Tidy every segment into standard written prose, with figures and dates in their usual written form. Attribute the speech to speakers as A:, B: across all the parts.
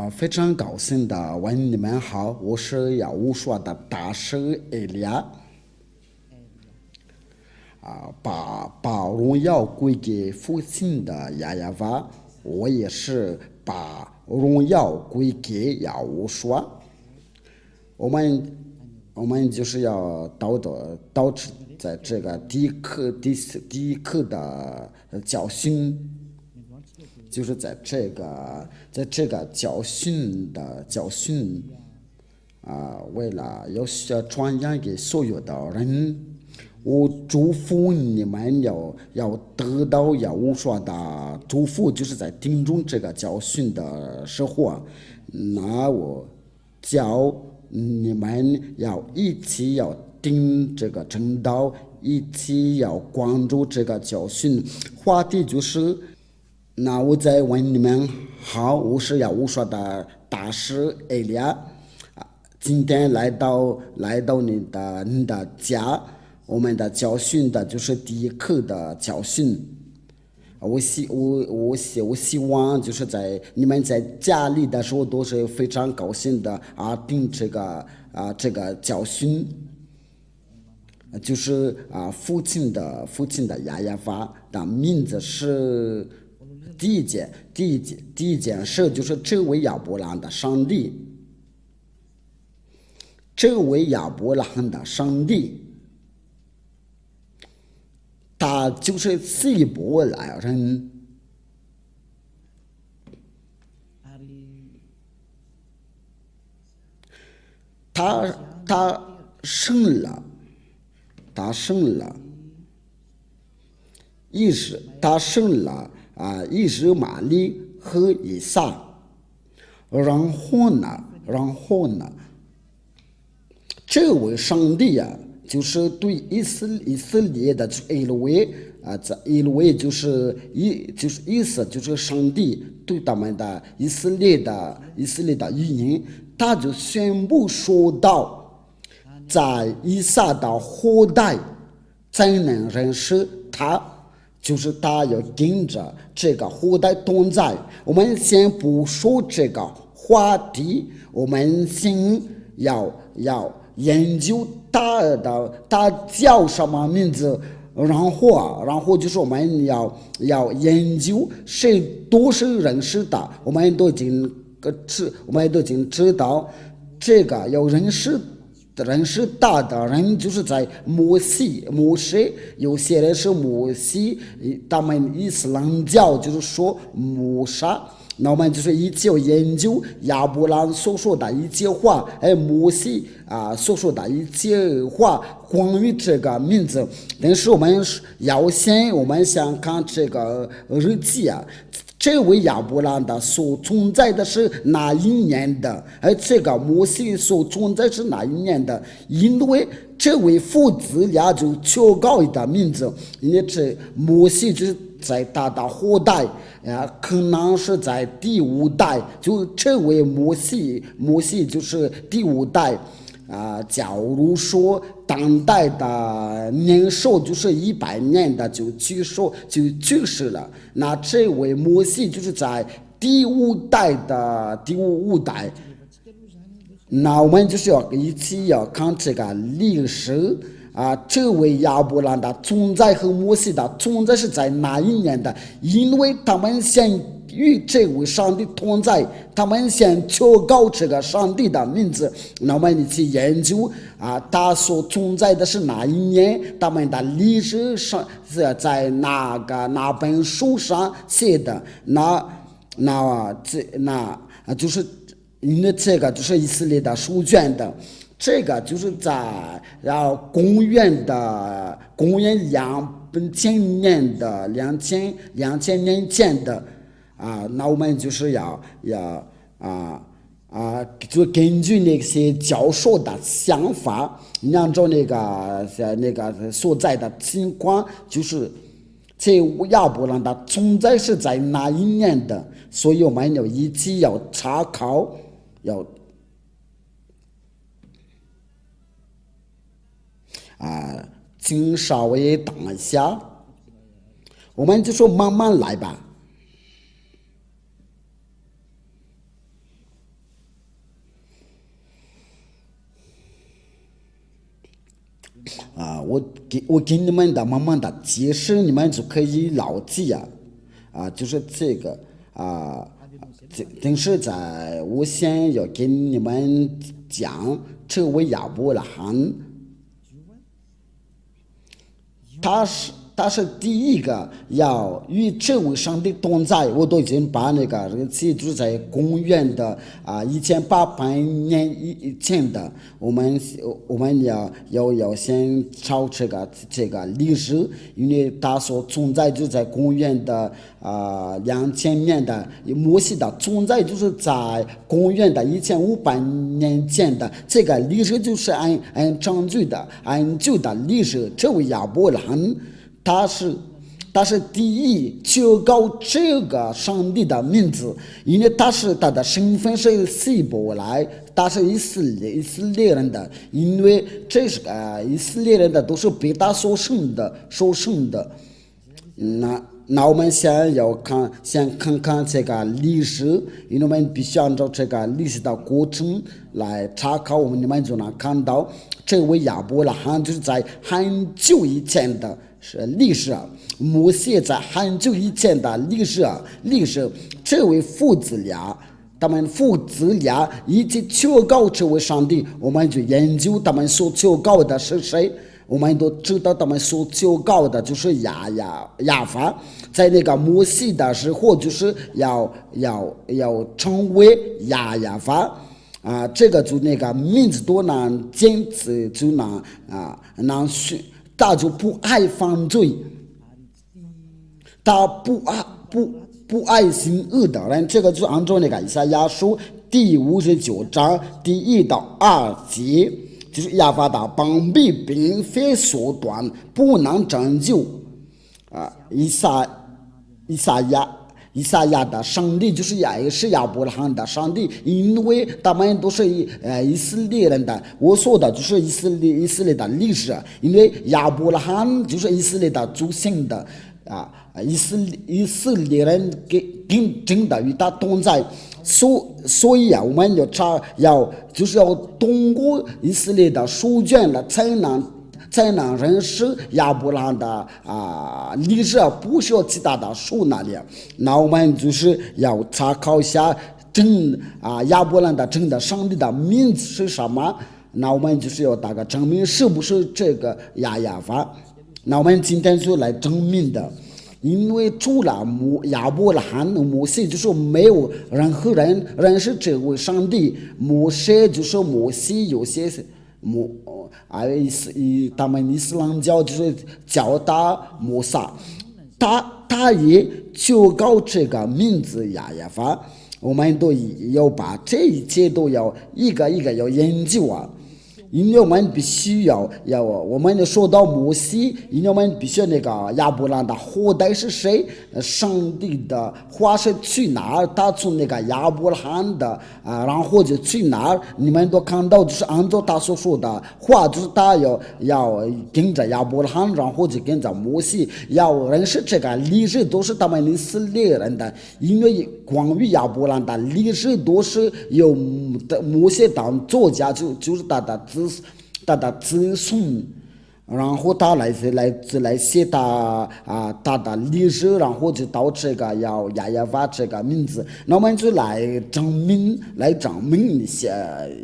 A: 非常高兴的问你们好，我是要武说的大师艾利亚。把荣耀归给父亲的亚亚娃，我也是把荣耀归给亚乌说。我们就是要导致在这个第一课的教训，就是在这个教训为了要传扬给所有的人，我祝福你们要得到要我说的祝福，就是在听中这个教训的时候，那我教你们要一起要听这个正道，一起要关注这个教训。话题就是，那我再问你们好，我是要我说的大师艾利亚，今天来到你的家，我们的教训的就是第一课的教训。我希望就是在你们在家里的时候都是非常高兴的听这个教训，就是父亲的亚亚法的名字是第一件事，就是这位亚伯兰的上帝，他就是希伯来人，他生了以实玛利和以撒，然后呢，这位上帝就是对以色列的以路为就是意思就是上帝对他们的以色列的语言，他就宣布说道，在以撒的后代才能认识他，就是他要跟着这个后代同在。我们先不说这个话题，我们先要研究他叫什么名字，然后就是我们要研究谁都是认识的，我们都已经知道这个要认识大的人，就是在摩西，有些人是摩西，他们伊斯兰教就是说摩萨。那我们就是一起要研究亚伯兰所说的一切话，摩西所说的一切话，关于这个名字。但是我们先看这个日记这位亚伯兰的所存在的是哪一年的？这个摩西所存在是哪一年的？因为这位父子俩就求告的名字，因为这摩西就是在他的后代可能是在第五代，就这位摩西就是第五代假如说当代的年寿就是100年的就去世了，那这位摩西就是在第五代。那我们就是要一起要看这个历史这位亚伯兰的存在和摩西的存在是在哪一年的？因为他们先与这位上帝同在，他们先求告这个上帝的名字。那我们一起研究他所存在的是哪一年？他们的历史上是在哪本书上写的？就是因为这个就是以色列的书卷的。这个就是在公元2000年的2000年前的那我们就是就根据那些教授的想法，按照那个所在的情况，就是这亚伯兰的存在是在哪一年的，所以我们要一起要查考，请稍微等一下，我们就说慢慢来吧。我给你们的慢慢的解释，你们就可以牢记就是这个但是我先要跟你们讲，这位亚伯拉罕，他是第一个要与这位上帝同在。我都已经把那个日期就是在公元的1800年以前的，我们要先找这个历史，因为他所存在就在公元的2000年的，摩西的存在就是在公元的1500年前的，这个历史就是按证据的按旧的历史。这位亚伯拉罕他是第一求告这个上帝的名字，因为他的身份是希伯来，他是以色列人的，因为这是以色列人的都是被他所生的。那我们先看看这个历史，因为我们必须按照这个历史的过程来查考，你们就能看到这位亚伯拉罕就是在很久以前的历史摩西在很久以前的历史，这位父子俩，他们父子俩一起求告这位上帝，我们就研究他们所求告的是谁。我们都知道他们所求告的就是亚法，在那个摩西的时候就是要成为亚法这个就那个名字多难坚持就难学，他就不爱犯罪，他不爱行恶的人，这个就按照那个以赛亚书第59章第1到2节。就是亚法的膀臂并非缩短，不能拯救以赛亚的上帝就是也是亚伯拉罕的上帝，因为他们都是以色列人的。我说的就是以色列的历史，因为亚伯拉罕就是以色列的祖先的以色列人跟真的与他同在。所以我们就是要通过以色列的书卷了，才能认识亚伯拉罕的历史，不需要其他的书那里。那我们就是要查考一下亚伯拉罕的真的上帝的名字是什么。那我们就是要大概证明是不是这个亚法。那我们今天就来证明的。因为除了亚伯拉罕、摩西，就是没有任何人认识这位上帝。摩西就是摩西，有些他们伊斯兰教就是叫他摩萨，他也求告这个名字亚法。我们都要把这一切都要一个一个要研究因为我们必须我们说到摩西，因为我们必须那个亚伯拉罕的后代是谁？上帝的话是去哪儿？他从那个亚伯拉罕的然后就去哪儿？你们都看到，就是按照他所说的话，就是他要跟着亚伯拉罕，然后就跟着摩西，要认识这个历史都是他们以色列人的，因为关于亚伯拉罕的历史都是由摩西当作家，就是他的子孙，然后他来写他的历史，然后就到这个亚法这个名字。那我们就来证明一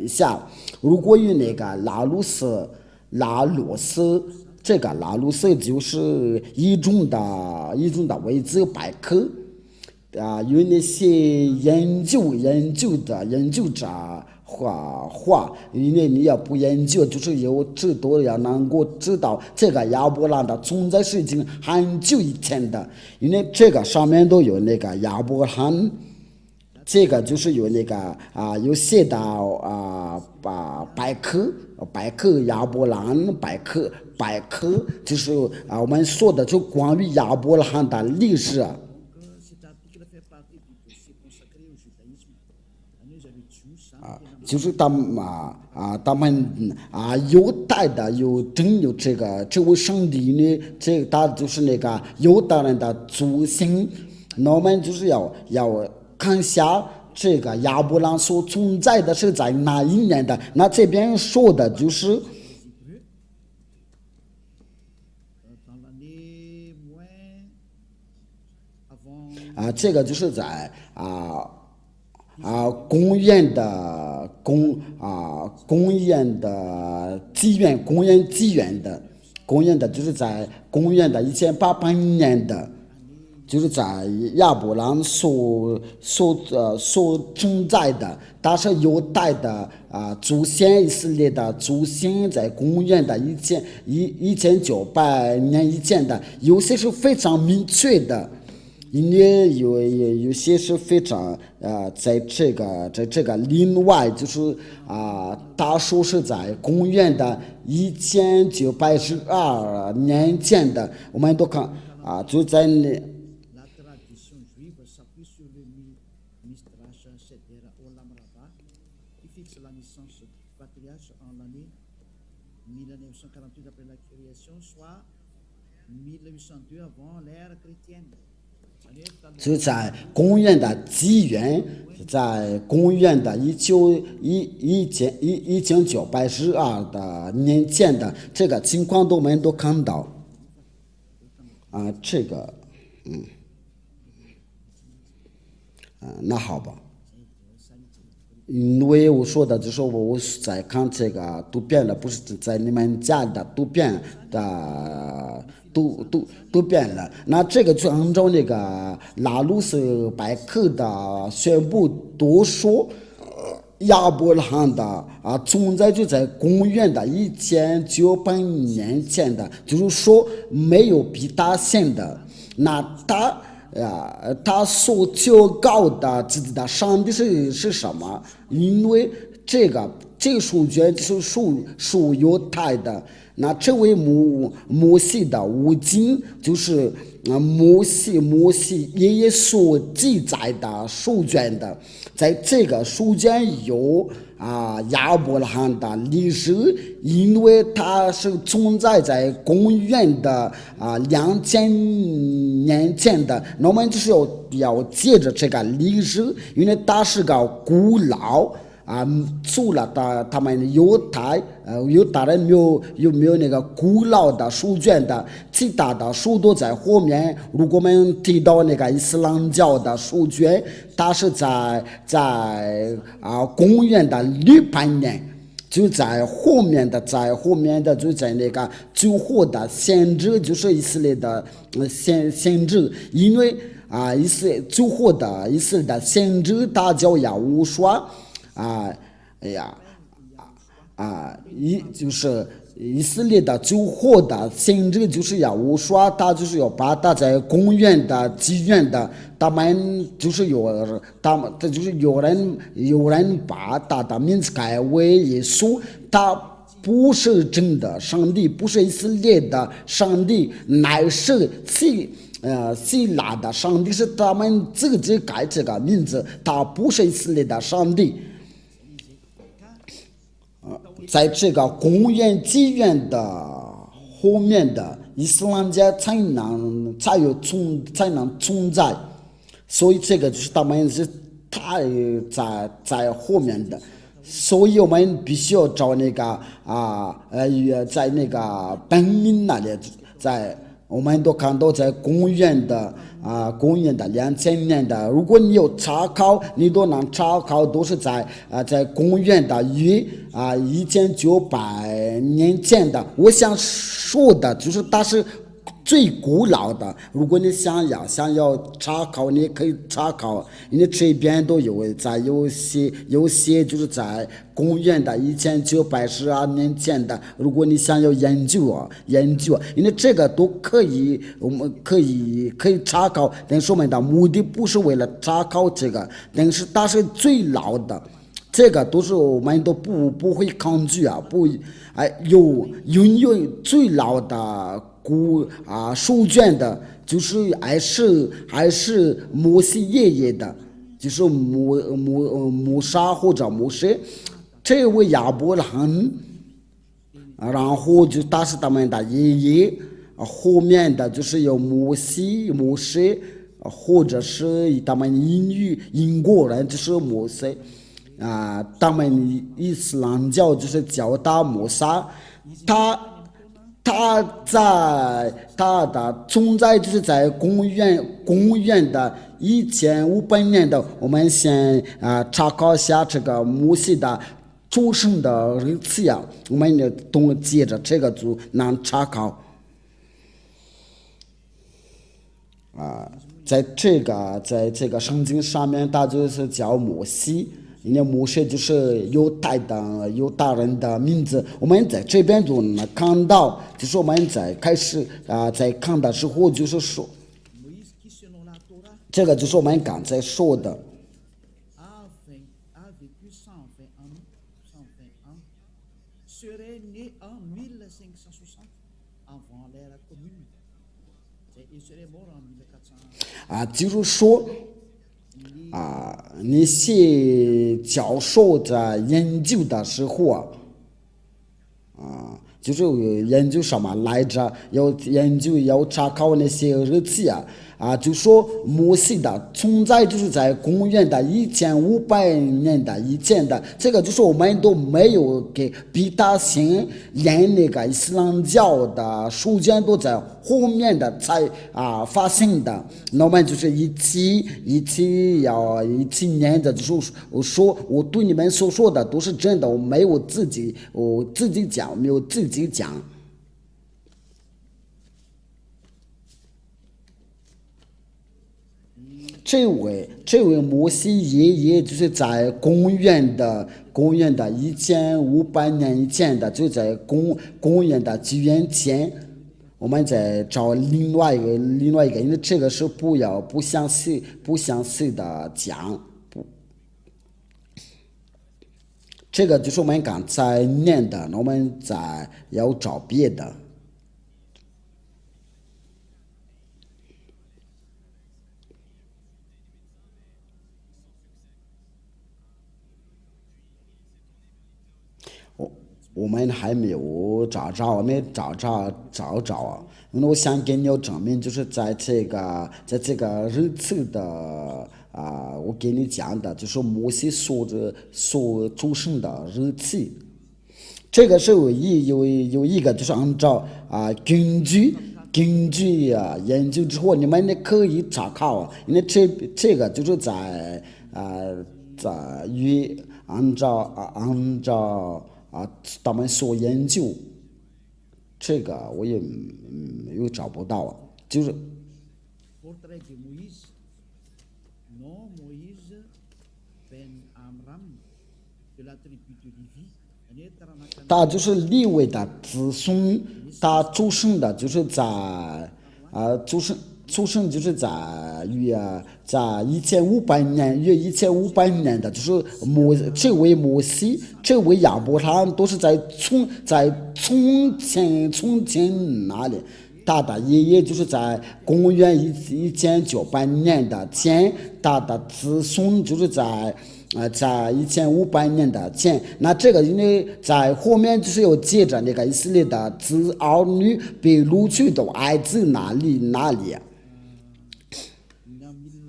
A: 下，如果有那个拉鲁斯，这个拉鲁斯就是一种的维基百科有那些研究者话，因为你要不研究，就是有知道要能够知道这个亚伯拉罕的存在是已经很久以前的，因为这个上面都有那个亚伯拉罕，这个就是有那个有写到百科亚伯拉罕百科就是我们说的就关于亚伯拉罕的历史就是他们犹太的有这位上帝呢，他就是那个犹太人的祖先。那我们就是要看一下这个亚伯拉罕所存在的是在哪一年的。那这边说的就是这个就是在公园的公园的纪元就是在公元的1800年的，就是在亚伯兰所存在的，但是犹太的祖先以色列的祖先在公元的1900年以前的，有些是非常明确的。因为有些是非常在这个另外就是大数是在公元的1912年前的，我们都看就在那。就在公元的纪元，在公元的1912的年前的这个情况，我们都看到这个那好吧。因为我说的就是我在看这个图片了，不是在你们家的图片的都变了。那这个就按照那个拉鲁斯百科的宣布都说，亚伯拉罕的存在就在公元的1900年前的，就是说没有比他先的。那他所求告的自己的上帝是什么？因为这个数据是属犹太的。那这位摩西的五经就是摩西爷爷所记载的书卷的，在这个书卷有亚伯拉罕的历史，因为它是存在在公元的2000年前的。那我们就是要借着这个历史，因为它是个古老。除了他们犹太人有没有那个古老的书卷的，其他的书都在后面。如果我们提到那个伊斯兰教的书卷，它是在公元的600年，就在后面的就在那个最后的先知，就是以色列的先知，因为最后的以色列的先知他叫亚乌刷。就是以色列的最后的先知就是亚乌刷，他就是要把他在公元的纪元的，他们就是有人把他的名字改为耶稣，他不是真的上帝，不是以色列的上帝，乃是希腊的上帝，是他们自己改这个名字，他不是以色列的上帝。在这个公元纪元的后面的伊斯兰教才能存在，所以这个就是他们是在后面的，所以我们必须要找那个在那个本命那里，我们都看到在公元的2000年的，如果你有查考，你都能查考，都是在公元的1900年前的。我想说的就是它是最古老的。如果你想要查考，你可以查考，因为这边都有有些就是在公元的1912年前的。如果你想要研究，因为这个都可以，我们可以查考，但是我们的目的不是为了查考这个，但是它是最老的。这个都是我们都不会抗拒拥有最老的书卷的，就是还是摩西爷爷的，就是摩沙或者摩西，这位亚伯拉罕，然后就他是他们的爷爷，后面的就是有摩西，或者是他们英国人就是摩西。他们伊斯兰教就是叫他摩萨，他它的存在就是在公元的1500年的，我们先查考一下这个摩西的出生的日期呀，我们接着这个就能查考在这个圣经上面，它就是叫摩西。因为摩西就是犹大人的名字，我们在这边就能看到，就是我们在开始在看的时候，就是说，这个就是我们刚才说的。就是说。那些教授在研究的时候就是研究什么来着？要研究要查考那些日期就说摩西的存在就是在公元的1500年的以前的，这个就是我们都没有给比他先连那个伊斯兰教的书卷都在后面的才发现的。那我们就是一起念的，就是我说我对你们所说的都是真的，我没有自己讲，没有自己讲。这位摩西爷爷就是在公元的1500年以前的，就在公元的纪元前，我们再找另外一个，因为这个是不详细的讲，这个就是我们刚才念的，我们再要找别的。我们还没有找着，我们找因为我想给你证明，就是在这个日期的我给你讲的，就是摩西所出生的日期。这个是有一个，就是按照根据研究之后，你们可以查考因为这个就是在按照他们所研究，这个我也又找不到就是。他就是利未的子孙，他出生的就是在出生就是在1500年的，就是这位摩西，这位亚伯拉罕都是在从前那里，他的爷爷就是在公元1900年的前，他的子孙就是在1500年的前。那这个因为在后面就是有接着那个以色列的儿女被掳去到埃及哪里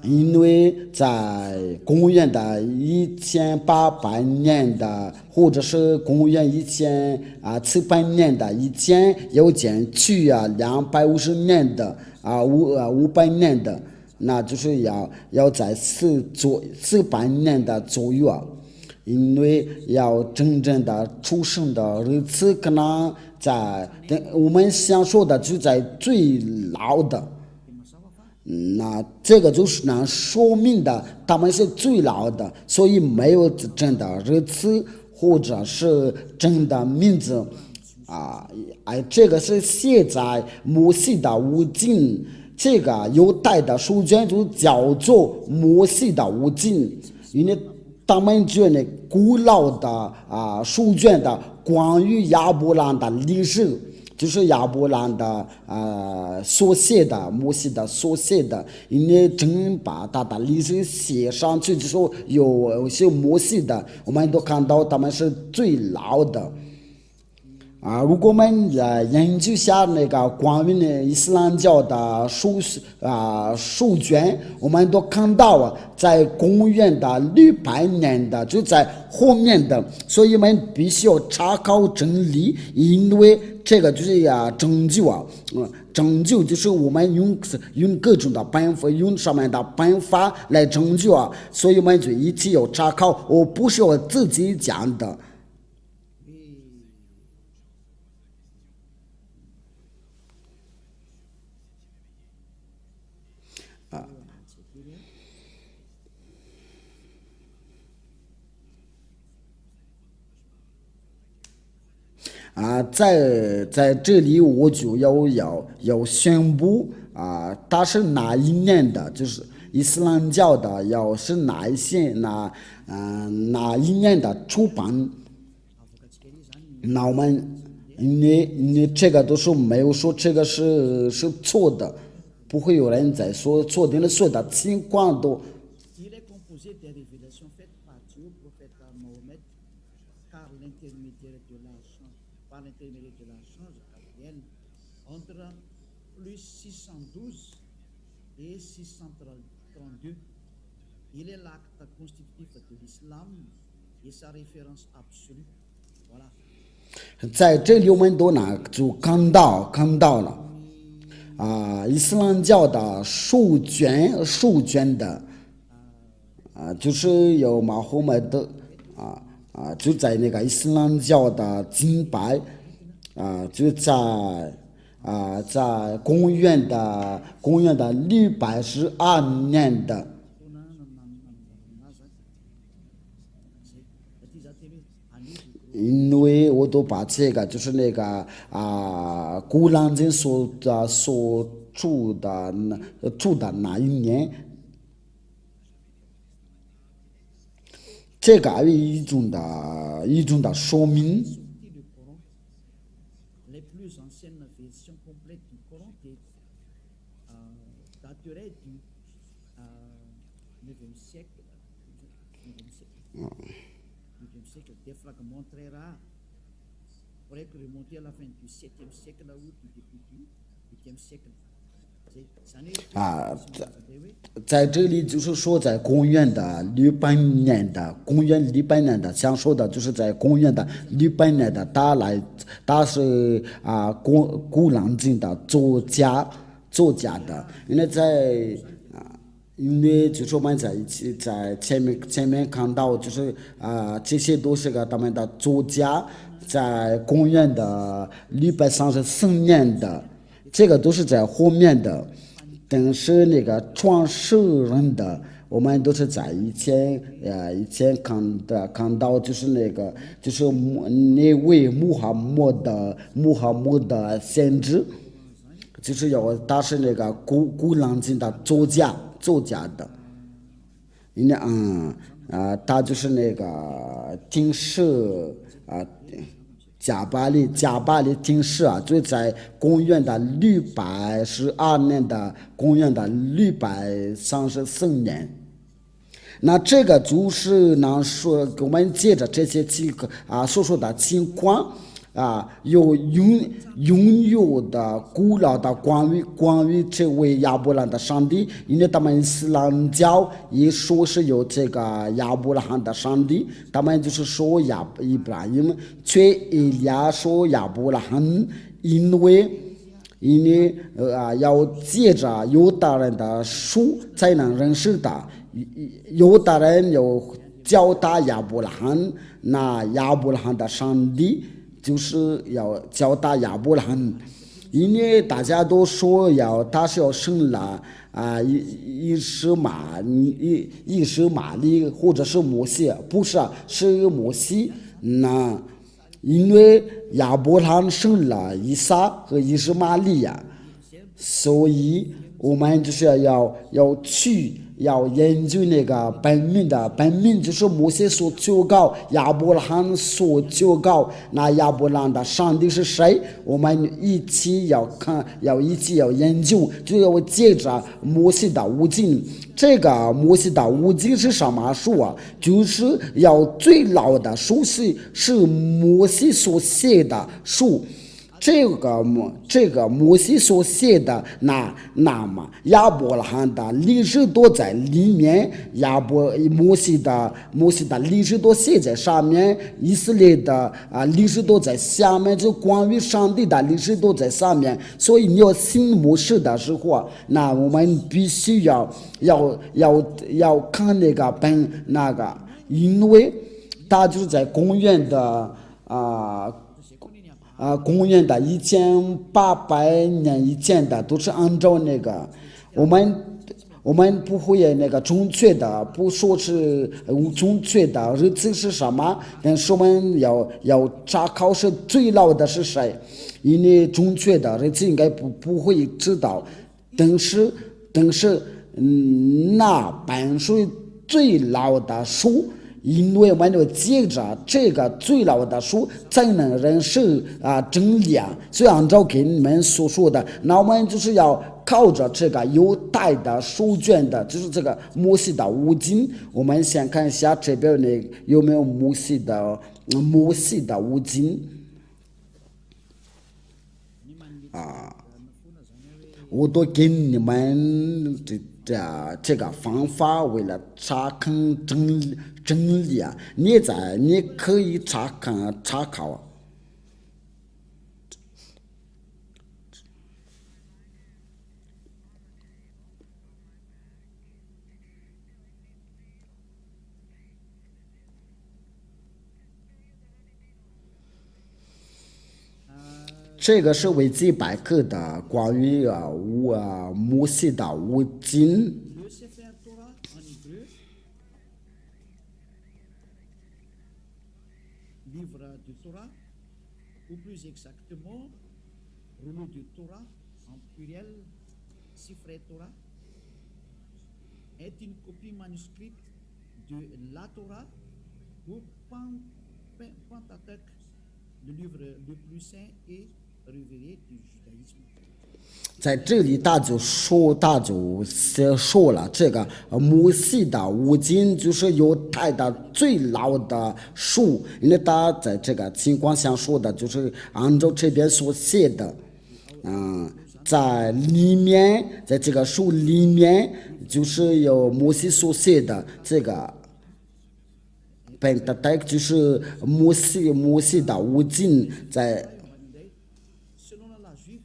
A: 因为在公元的1800年的，或者是公元1700年的以前，有减去250年的500年的，那就是要在400年的左右因为要真正的出生的日子可能在我们想说的就在最老的。那这个就是能说明的，他们是最老的，所以没有真的日子或者是真的名字这个是写在摩西的五经，这个犹太的书卷就叫做摩西的五经，因为他们觉得古老的书卷的关于亚伯拉罕的历史。就是亚伯拉罕的所写的，摩西的所写的，因为真把他的历史写上去，就说有些摩西的，我们都看到他们是最老的如果我们研究下那个关于呢伊斯兰教的书卷，我们都看到在公元的600年的就在后面的，所以我们必须要查考真理，因为这个就是拯救拯救就是我们用各种的办法，用上面的办法来拯救所以我们就一起要查考，我不是我自己讲的。在这里我就要宣布它是哪一年的，就是伊斯兰教的，要是哪一年的出版。那我们你这个都是没有说这个是错的，不会有人在说错的，所有的情况都。在这里我们都就看到了伊斯兰教的书卷的就是有马霍梅德就在那个伊斯兰教的经拜就在公元的612年的。因为我都把这个就是那个古兰经所住的那一年，这个一种的说明。在这里就是说，在公元600年的，想说的就是在公元600年的，他是古兰经的作家的，因为就是我们在一起在前面看到，就是这些都是他们的作家，在公元的634年的，这个都是在后面的。但是那个创始人的，我们都是在以前看到，就是就是那位穆罕默德先知，就是他是那个古兰经的作家的，因为他就是那个定世加巴利定世就在公元的612年的公元的634年。那这个就是说我们借着这些所说的情况有拥有的古老的关于这位亚伯拉罕的上帝，因为他们伊斯兰教也说是有这个亚伯拉罕的上帝，他们就是说伊布拉欣，却以利亚说亚伯拉罕，因为要借着犹大人的书才能认识他，犹大人要教他亚伯拉罕，那亚伯拉罕的上帝就是要教他亚伯拉罕，因为大家都说他是要生了伊什玛利或者是摩西，不是是摩西。那因为亚伯拉罕生了以撒和伊什玛利亚，所以我们就是要研究那个本命就是摩西所求告亚伯拉罕所求告，那亚伯拉罕的上帝是谁？我们一起要研究，就要借着摩西的五经。这个摩西的五经是什么书啊？就是要最老的书是摩西所写的书。这个摩西所写的那么亚伯拉罕的历史都在里面，摩西的历史都写在上面，以色列的历史都在下面，就关于上帝的历史都在上面。所以你要信摩西的时候，那我们必须要看那个，因为他就是在公元的公元的1800年以前的都是按照那个，我们不会那个准确的，不说是准确的日子是什么，但是我们要查考是最老的是谁，因为准确的日子应该不会知道，但是那本是最老的书。因为我们要借着这个最老的书才能认识真理啊，所以按照给你们所说的，那我们就是要靠着这个犹太的书卷的，就是这个摩西的五经。我们先看一下这边有没有摩西的五经我都给你们这个方法，为了查看真理啊，你可以查考。这个是维基百科的关于摩西的五经。
B: Livre du Torah, ou plus exactement, rouleau du Torah, en pluriel, Sifrei Torah, est une copie manuscrite de la Torah ou Pentateuch, le livre le plus saint et révéré du judaïsme.
A: 在这里他就说了，这个摩西的五经就是犹太的最老的书，因为他在这个情况下说的就是按照这边所写的，在里面，在这个书里面就是有摩西所写的这个Pentateuch，就是摩西的五经在。
B: Selon la juive,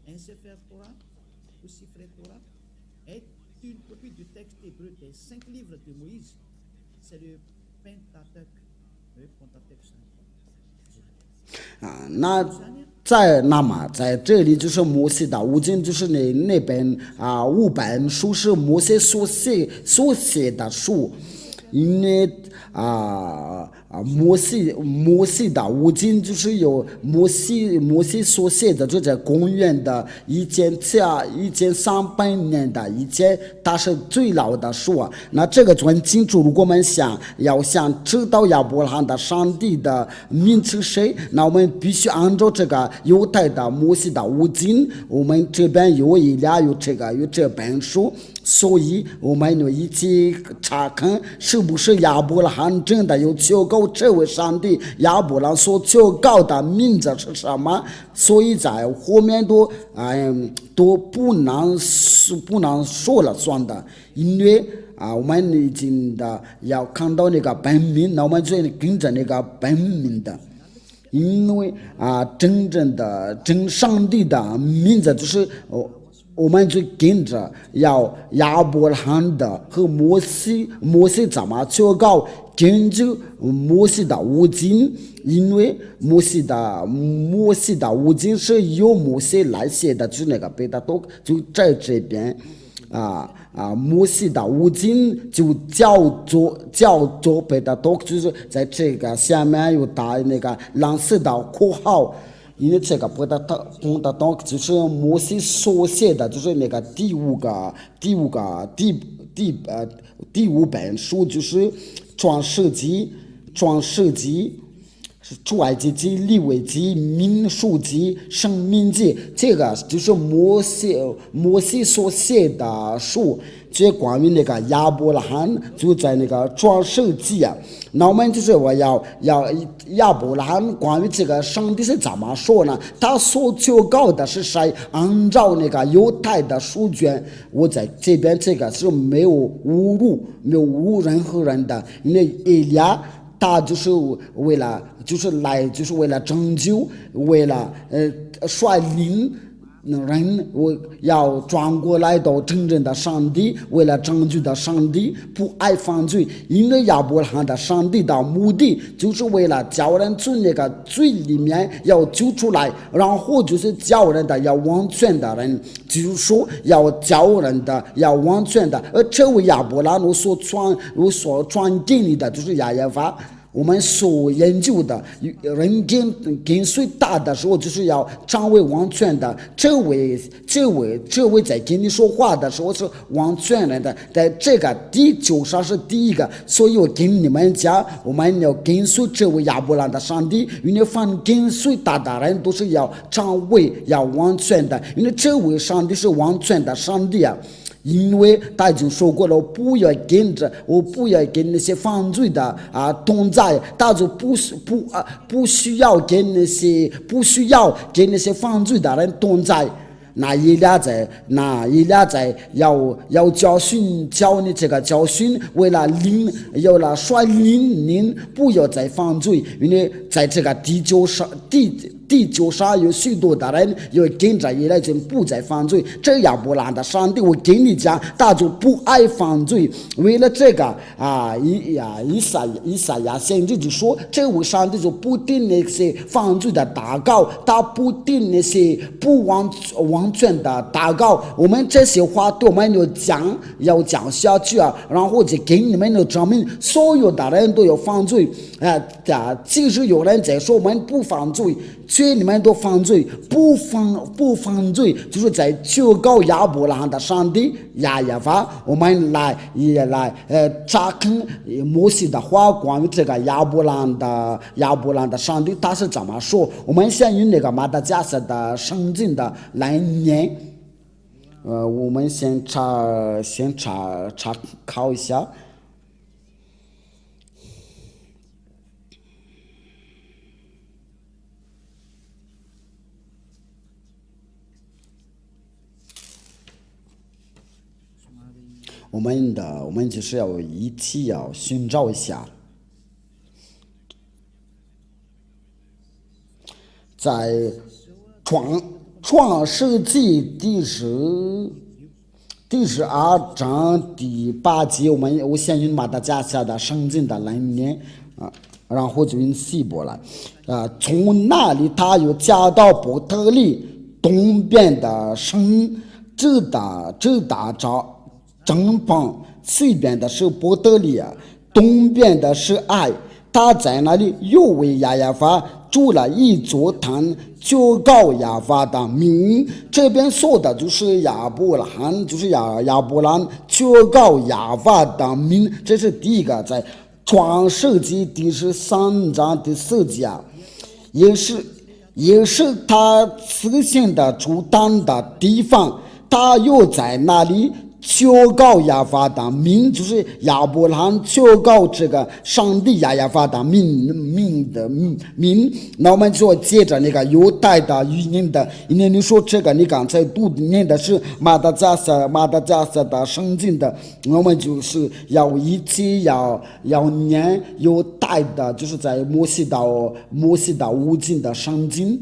B: un Sefer Torah ou Sifrei Torah est une copie du texte hébreu des 5 livres de Moïse. C'est le Pentateuch. Le Pentateuch.
A: 在这里就是摩西的五经，就是那本5本书是摩西所写的书，因为摩西的五经就是有摩西所写的，就在公元的1300年的以前，它是最老的书啊。那这个就很清楚，如果我们想知道亚伯拉罕的上帝的名是谁，那我们必须按照这个犹太的摩西的五经，我们这边有这本书，所以我们就一起查看是不是亚伯拉罕真的有求告这位上帝，亚伯拉罕所求告的名字是什么？所以在后面都不能说了算的，因为我们已经要看到那个本名，那我们就跟着那个本名的。因为真正的真上帝的名字就是我们就跟着亚伯拉罕的和摩西怎么求告，根据摩西的五经，因为摩西的五经是由摩西来写的，就是那个贝塔多就在这边摩西的五经就叫做贝塔多，就是在这个下面有打那个蓝色的括号。因为这个不得到就是摩西所写的，就是那个第五本书，就是创世纪、出埃及记、利未记、民数记、申命记，这个就是摩西所写的书。这关于那个亚伯拉罕就在那个创世纪啊。那我们就是我要亚伯拉罕关于这个上帝是怎么说呢？他所求告的是谁？按照那个犹太的书卷，我在这边这个是没有侮辱任何人的，因为以利亚他就是为了拯救，为了率领人，我要转过来到真正的上帝，为了拯救的上帝，不爱犯罪。因为亚伯拉罕的上帝的目的就是为了叫人从那个罪里面要救出来，然后就是叫人的要完全的人，就是说要叫人的要完全的。而这位亚伯拉罕我所传给你的就是亚耶法。我们所研究的人跟随大的时候，就是要成为完全的。这位在跟你说话的时候是完全人的，在这个地球上是第一个。所以我跟你们讲，我们要跟随这位亚伯拉罕的上帝，因为凡跟随他的人都是要成为要完全的，因为这位上帝是完全的上帝啊。因为他已经说过了，我不要跟那些犯罪的同在，他就不需要跟那些犯罪的人同在。那一俩在要教你这个教训，为了率领您不要再犯罪，因为在这个地球上有许多的人要跟着一来就不再犯罪。这亚伯拉罕的上帝，我跟你讲，他就不爱犯罪。为了这个以赛亚先知就说，这位上帝就不定那些犯罪的祷告，他不定那些不完全的祷告。我们这些话对我们要讲下去啊，然后就给你们证明，所有的人都有犯罪即使有人在说我们不犯罪，却你们都犯罪，不犯罪，就是在求告亚伯拉罕的上帝亚耶法。我们来查看摩西的话，关于这个亚伯拉罕的上帝他是怎么说。我们先用那个马达加斯的圣经的来念。我们先查考一下。我们就是要一起要寻找一下，在创世纪第12章第8节，我先用马达加斯的圣经的来念然后就用希伯来从那里他又加到伯特利东边的城，直达正方，西边的是伯特利东边的是爱。他在那里又为亚耶法筑了一座坛，求告亚法的名。这边说的就是亚伯拉罕，就是亚伯兰求告亚法的名。这是第一个，在创世纪第13章第4节也是他此行的出坛的地方。他又在那里求告亚法的名，就是亚伯拉罕求告这个上帝亚法的名。那我们就接着那个犹太的语音的，因为你说这个你刚才读念的是马达加斯的圣经的，我们就是要一起要念犹太的，就是在摩西的五经的圣经。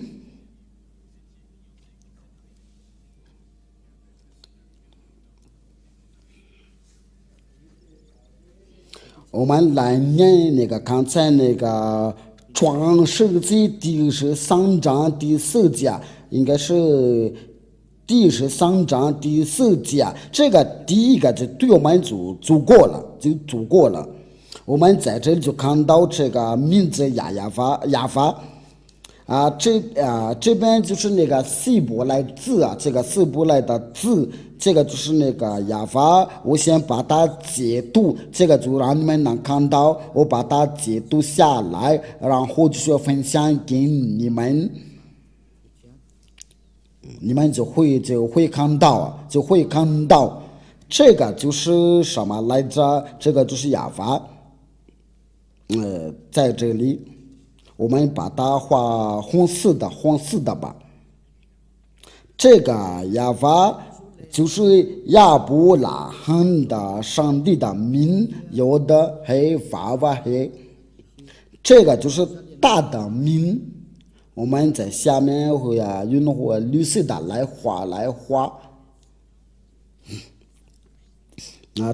A: 我们来念那个刚才那个创世纪第13章第4节，应该是第13章第4节。这个第一个就对我们就足够了。我们在这里就看到这个名字亚法。这边就是那个希伯来字啊，这个希伯来的字，这个就是那个亚法，我先把它解读，这个就让你们能看到，我把它解读下来，然后就是分享给你们，你们就会看到，这个就是什么来着？这个就是亚法，在这里。我们把它画红色的吧。这个亚法就是亚伯拉罕的上帝的名，有的黑法瓦黑，这个就是大的名。我们在下面会用绿色的来画。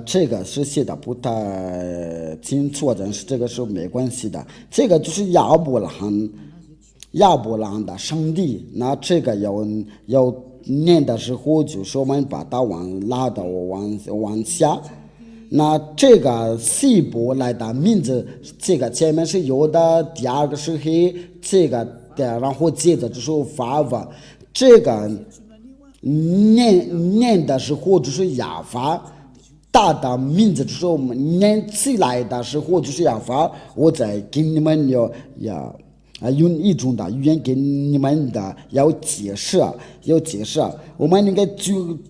A: 这个是写的不太清楚，但是这个是没关系的。这个就是亚伯拉罕的上帝。那这个要念的时候，就是我们把它拉到往下。那这个希伯来的名字，这个前面是有的，第二个是黑，这个然后接着就是法瓦。这个念的时候就是亚法。大的名字就是我们念起来的时候就是亚法，我在给你们用一种的语言给你们的要解释。我们那个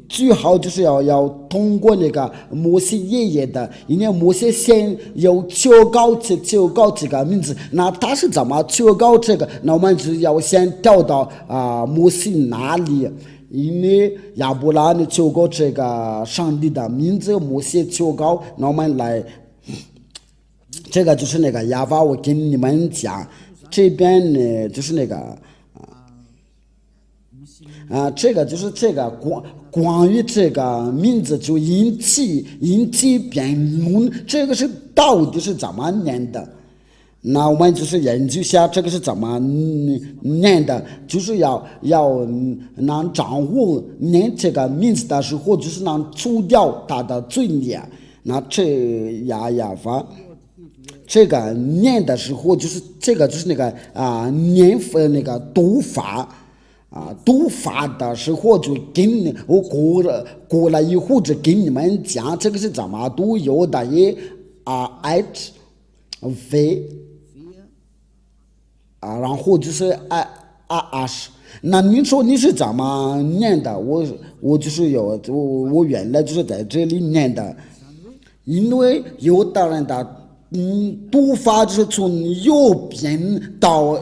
A: 最好就是要通过那个摩西爷爷的，因为摩西先要求告这个名字，那他是怎么求告这个？那我们就要先调到摩西那里。因为亚伯拉罕求告这个上帝的名字，摩西求告，那我们来，这个就是那个亚法，我跟你们讲，这边呢就是那个这个就是这个关于这个名字就引起辩论，这个是到底是怎么念的？那我们就是研究一下这个是怎么念的，就是要能掌握念这个名字的时候，就是能除掉它的罪孽。那这亚法，这个念的时候，就是这个就是那个念那个读法。读法的时候就跟我过了以后就跟你们讲这个是怎么读，有的也h v。然后就是是，那你说你是怎么念的？我就是我原来就是在这里念的，因为有的人的读法就是从右边到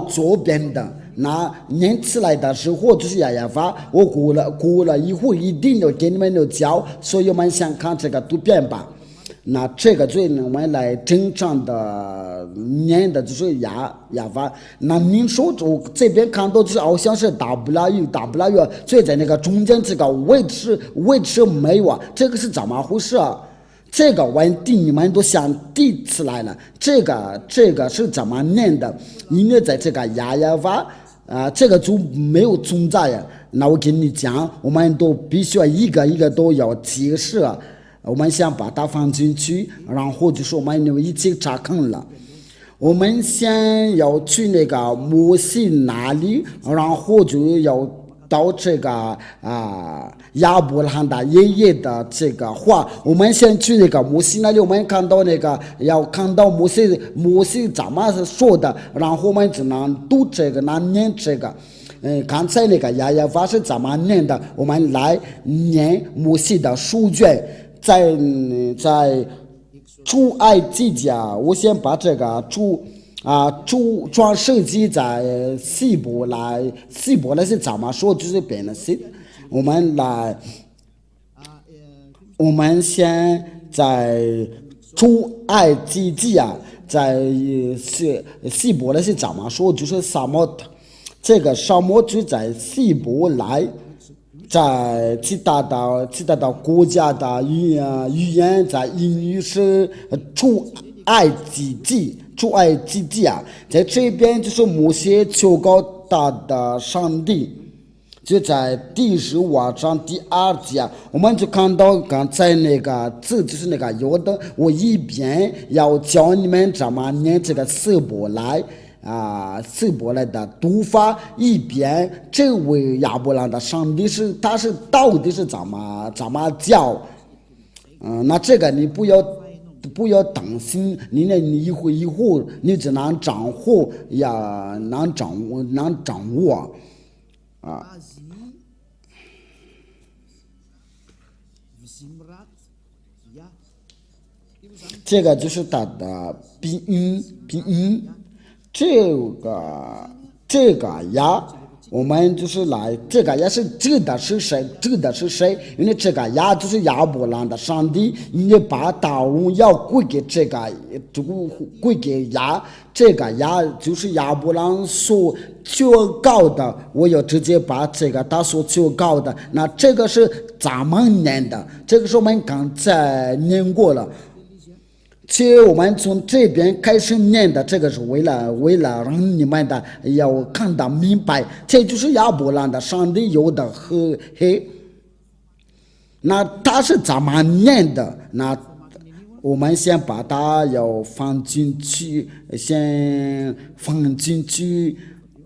A: 左边的，那念起来的时候就是亚法，我过了以后一定要给你们教，所以我们先看这个图片吧。那这个最我们来正常的念的就是亚法。那您说我这边看到就是好像是 W， 所以在那个中间这个位置没有这个是怎么回事？这个问题你们都想提起来了，这个是怎么念的？因为在这个亚法这个就没有存在呀。那我跟你讲，我们都必须要一个一个都要解释。我们先把它放进去，然后就是我们一起查看了。我们先要去那个摩西那里，然后就要到这个亚伯拉罕的爷爷的这个话。我们先去那个摩西那里，我们看到那个要看到摩西怎么说的，然后我们只能读这个，能念这个。刚才那个亚法是怎么念的？我们来念摩西的书卷。在出埃及记我先把这个创世纪在希伯来是怎么说？就是变了是，我们先在出埃及记在希伯来是怎么说？就是沙漠，这个沙漠就在希伯来。在其他的国家的语言，在英语是出埃及记在这边就是摩西求告他的上帝，就在第15章第2节，我们就看到刚才那个字就是那个有的，我一边要教你们怎么念这个希伯来希伯来的读法，一边这位亚伯兰的上帝他是到底是怎么叫？那这个你不要担心，你一会你只能掌握呀，能掌握啊。这个就是它的鼻音，这个呀，我们就是来这个呀是指的是谁？因为这个呀就是亚伯兰的上帝，你把大荣耀归给归给呀，这个呀就是亚伯兰所求告的，我要直接把这个他所求告的，那这个是咱们念的，这个是我们刚才念过了。其实我们从这边开始念的，这个是为了让你们的要看得明白，这就是亚伯兰的上帝有的和黑。那他是怎么念的？那我们先把它要放进去，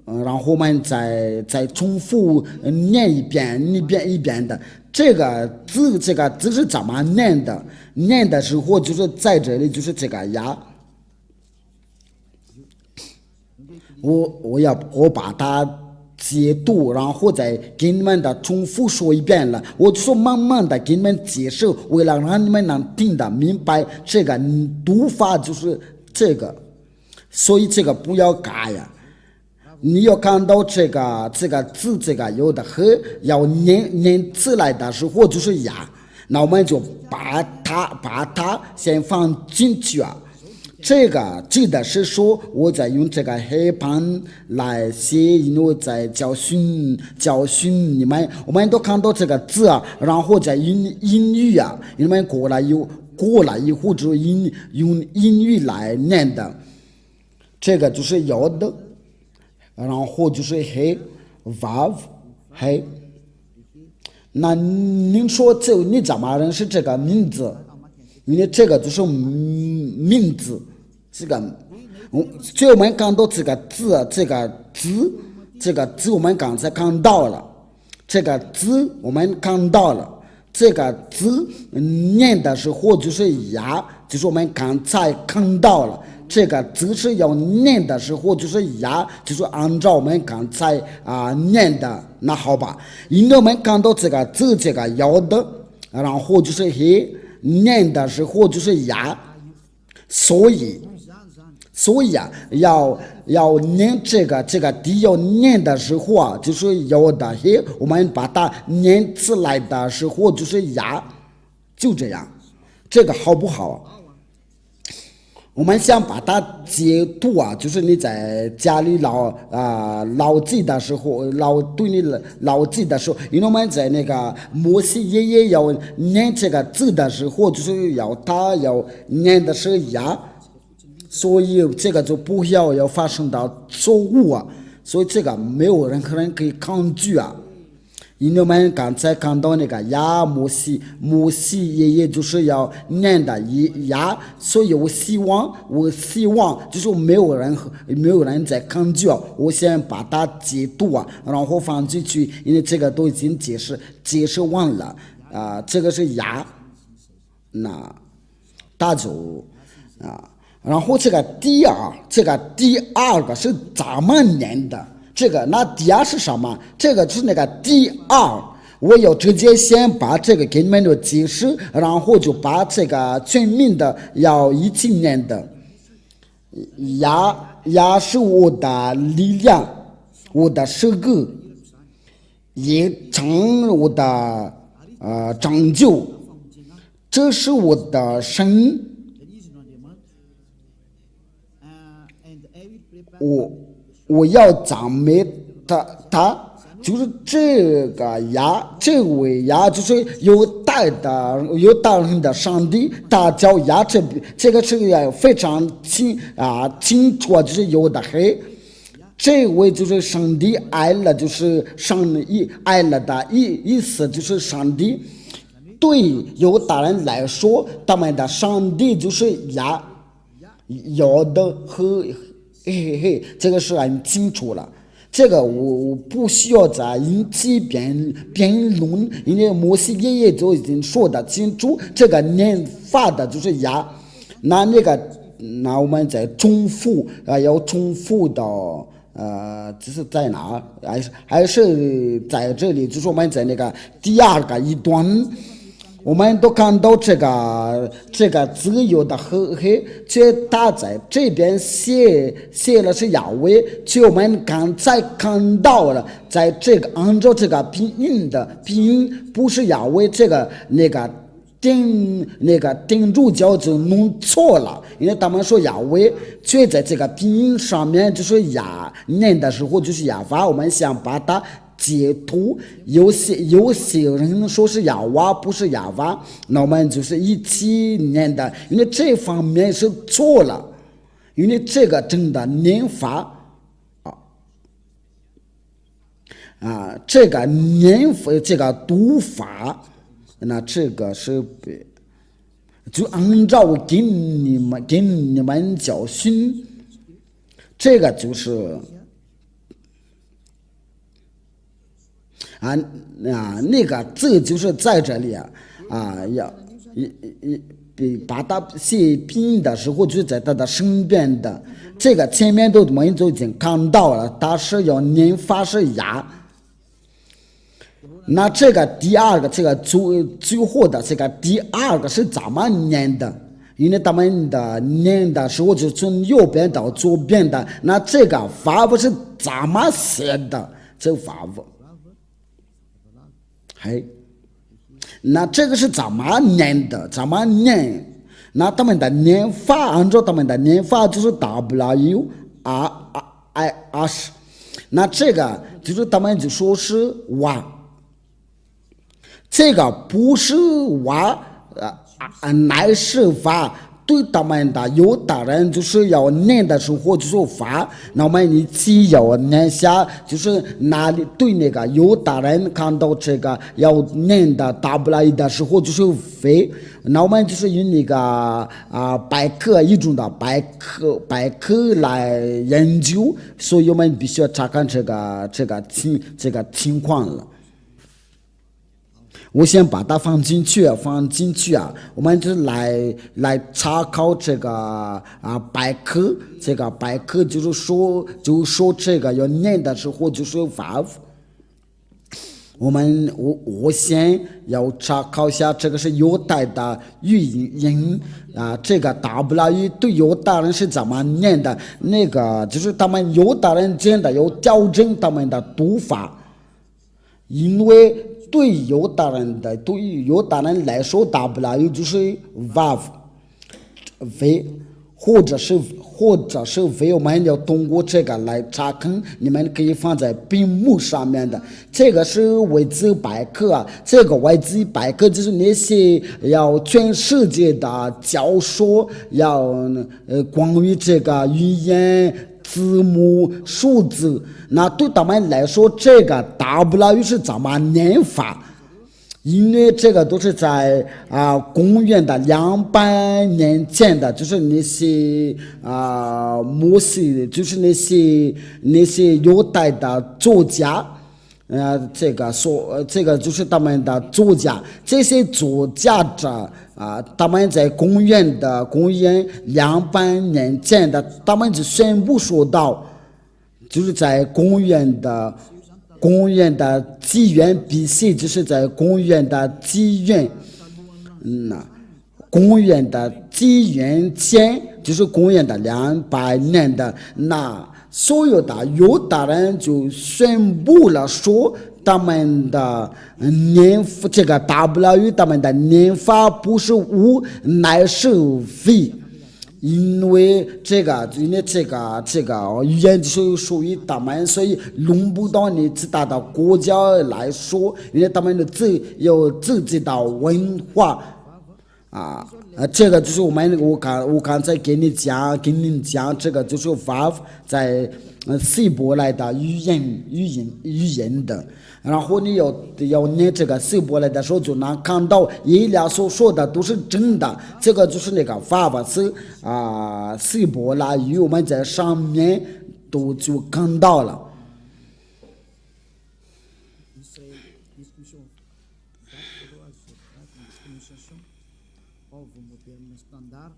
A: 然后我们再重复念一遍的。这个字是怎么念的？念的时候就是在这里，就是这个呀。我把它解读，然后再给你们的重复说一遍了。我就说慢慢的给你们解释，为了让你们能听得明白，这个读法就是这个，所以这个不要改呀。你要看到这个字，这个有的和要念出来的时候就是呀，那我们就把它先放进去啊。这个记得是说我在用这个黑板来写，因为我在教训你们，我们都看到这个字啊，然后在英语啊，你们过来以后就用英语来念的，这个就是有的。然后就是黑 vav 黑，那您说你怎么认识这个名字？因为这个就是名字，这个所以我们看到这个字我们刚才看到了，这个字我们看到了，这个字念的时候就是呀，就是我们刚才看到了。这个字是要念的时候就是呀，就是按照我们刚才念的，那好吧，因为我们看到这个字这个要的，然后就是黑，念的时候就是呀，所以啊，要念这个地要念的时候啊，就是要的黑，我们把它念出来的时候就是呀，就这样，这个好不好？我们想把它解读啊，就是你在家里牢记的时候，对你牢记的时候，因为我们在那个摩西爷爷要念这个字的时候，就是要念的是呀，所以这个就不要发生到错误啊，所以这个没有任何人可以抗拒啊。因为我们刚才看到那个呀，摩西爷爷就是要念的呀，所以我希望就是没有人在抗拒啊，我先把它解读啊，然后放进去，因为这个都已经解释完了这个是呀，那大走然后这个第二个是怎么念的？这个那第二是什么？这个就是那个第二，我要直接先把这个给你们的解释，然后就把这个全名的要一起念的。呀是我的力量，我的手骨，也成我的拯救，这是我的神。我要赞美他，就是这个呀，这位呀，就是有大人的上帝，他叫呀，这个是非常清楚，就是有的黑。这位就是上帝爱了，就是爱了的意思，就是上帝对犹大人来说，他们的上帝就是呀，有的和这个是很清楚了。这个我不需要再引起辩论，因为摩西爷爷就已经说得清楚，这个念法的就是牙。那我们再重复要重复到这是在哪？还是在这里？就是我们在那个第二个一段。我们都看到这个自由的和黑，却他在这边写了是亚威，却我们刚才看到了，在这个按照这个拼音不是亚威，这个定住脚就弄错了，因为他们说亚威，却在这个拼音上面就是念的时候就是亚法，我们想把它解读，有些人说是亚娃不是亚娃，那我们就是一起念的，因为这方面是错了，因为这个真的念法这个念法这个读法，那这个是就按照给你们教训，这个就是那个字就是在这里要把它写拼音的时候就在它的身边的，这个前面我们都已经看到了，它是要念法是牙。那这个第二个这个最后的这个第二个是怎么念的？因为他们的念的时候就从右边到左边的，那这个法不是怎么写的？这个法不那这个是怎么念的？怎么念？那他们的念法，按照他们的念法就是 W R I S， 那这个就是他们就说是哇，这个不是哇乃是法。对他们的犹大人就是要念的时候就是法，那我们一起要念下，就是哪里对那个犹大人看到这个要念的W的时候就是非，那我们就是用那个百科一种的百科来研究，所以我们必须要查看这个情况了。我先把它放进去我们就来查考这个百科，这个百科就是说这个要念的时候就是法。我先要查考一下，这个是犹太的语音这个 W 对犹大人是怎么念的？那个就是他们犹大人真的要调整他们的读法，因为对于犹大人来说 W 就是 Vav 或者是 V， 我们要通过这个来查看，你们可以放在屏幕上面的。这个是维基百科这个维基百科就是那些要全世界的教授要关于这个语言字母数字，那对他们来说这个 W 是怎么念法？因为这个都是在公元的200年前的，就是那些摩西，就是那些犹太的作家，这个就是他们的作家，这些作家者他们在公元200年前的，他们就宣布说到，就是在公元的纪元 BC， 就是在公元的纪元前，就是公元的200年的，那所有的犹大人就宣布了说，他们的这个 W 他们的念法不是无，乃是 V。因为这个语言就是属于他们，所以轮不到你其他的国家来说，因为他们有自己的文化这个就是我刚才给你讲，这个就是 Vav 在希伯来的语言的。然后你要念这个希伯来的时候，就能看到以利亚所说的都是真的。这个就是那个法是希伯来语，我们在上面都就看到了。
B: Israël, discussion pronunciation povo moderno standard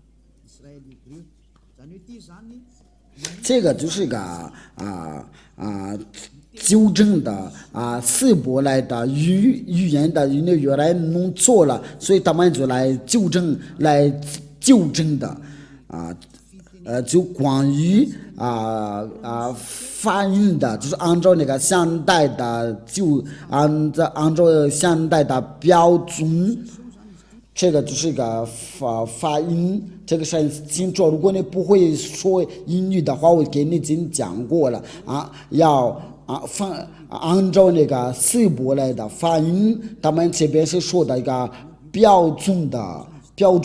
B: Israël hébreu zany hoe ty zany
A: 这个就是个纠正的希伯来的语言的，因为原来弄错了，所以他们就来纠正的就关于发音的，就是按照那个现代的，就按照现代的标准。这个就是一个发音，这个是清楚。如果你不会说英语的话，我给你已经讲过了要按照那个希伯来的发音，他们这边是说的一个标准的，就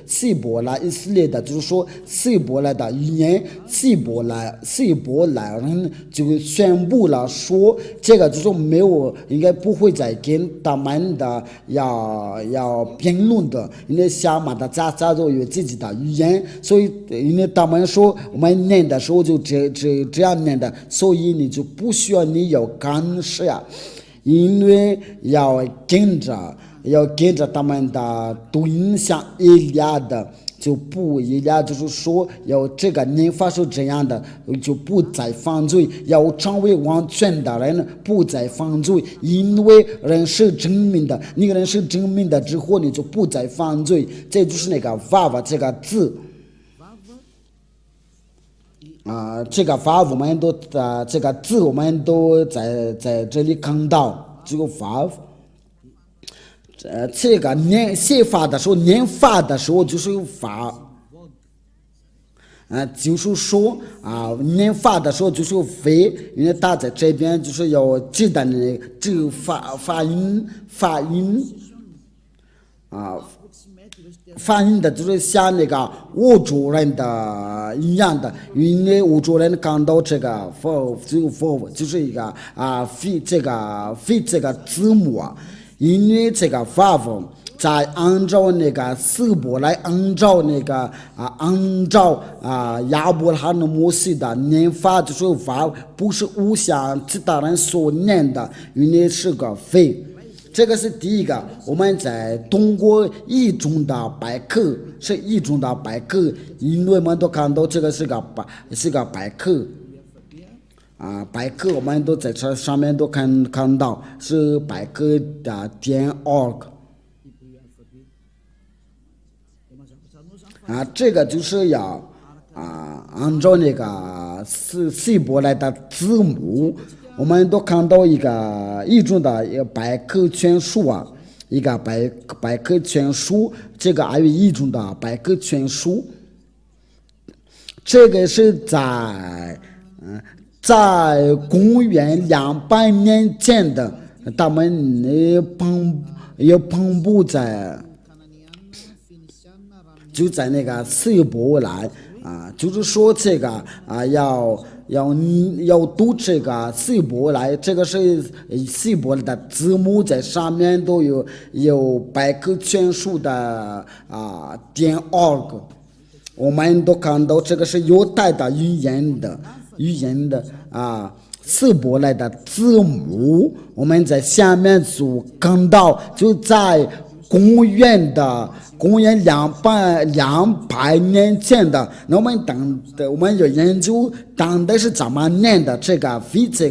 A: 希伯来以色列的，就是说希伯来的语言，希伯来人就宣布了说，这个就是没有，应该不会再跟他们的要辩论的，因为下面的家都有自己的语言，所以因为他们说我们念的时候就这样念的，所以你就不需要你有干涉，因为要跟着他们的读音，像以利亚的就不一样，就是说要这个念法是这样的，就不再犯罪，要成为完全的人，不再犯罪，因为人是证明的，那个人是证明的之后，你就不再犯罪，这就是那个vav这个字。这个vav我们都这个字我们都在这里看到，这个vav。这个写法的时候，念法的时候就是法，就是说念法的时候就是非，因为他在这边就是要记得那这个发音发音的，就是像那个欧洲人的一样的，因为欧洲人看到这个 for 就是一个非这个字母因为这个vav在按照那个希伯来，按照亚伯拉罕摩西的念法，就是vav不是像其他人所念的，因为是个非。这个是第一个，我们在通过一种的百科，是一种的百科，因为我们都看到这个是个百科。百科我们都在这上面都看到是百科的.org 这个就是要按照那个希伯来的字母，我们都看到一种的百科全书一个百科全书，这个还有一种的百科全书，这个是在公元200年前的，他们也分布在，就在那个希伯来就是说这个要读这个希伯来，这个是希伯来的字母，在上面都有百科全书的.org， 我们都看到这个是犹太的语言的希伯来的字母，我们在下面就看到，就在公元200年前的，那我们有研究当代是怎么念的，这个非这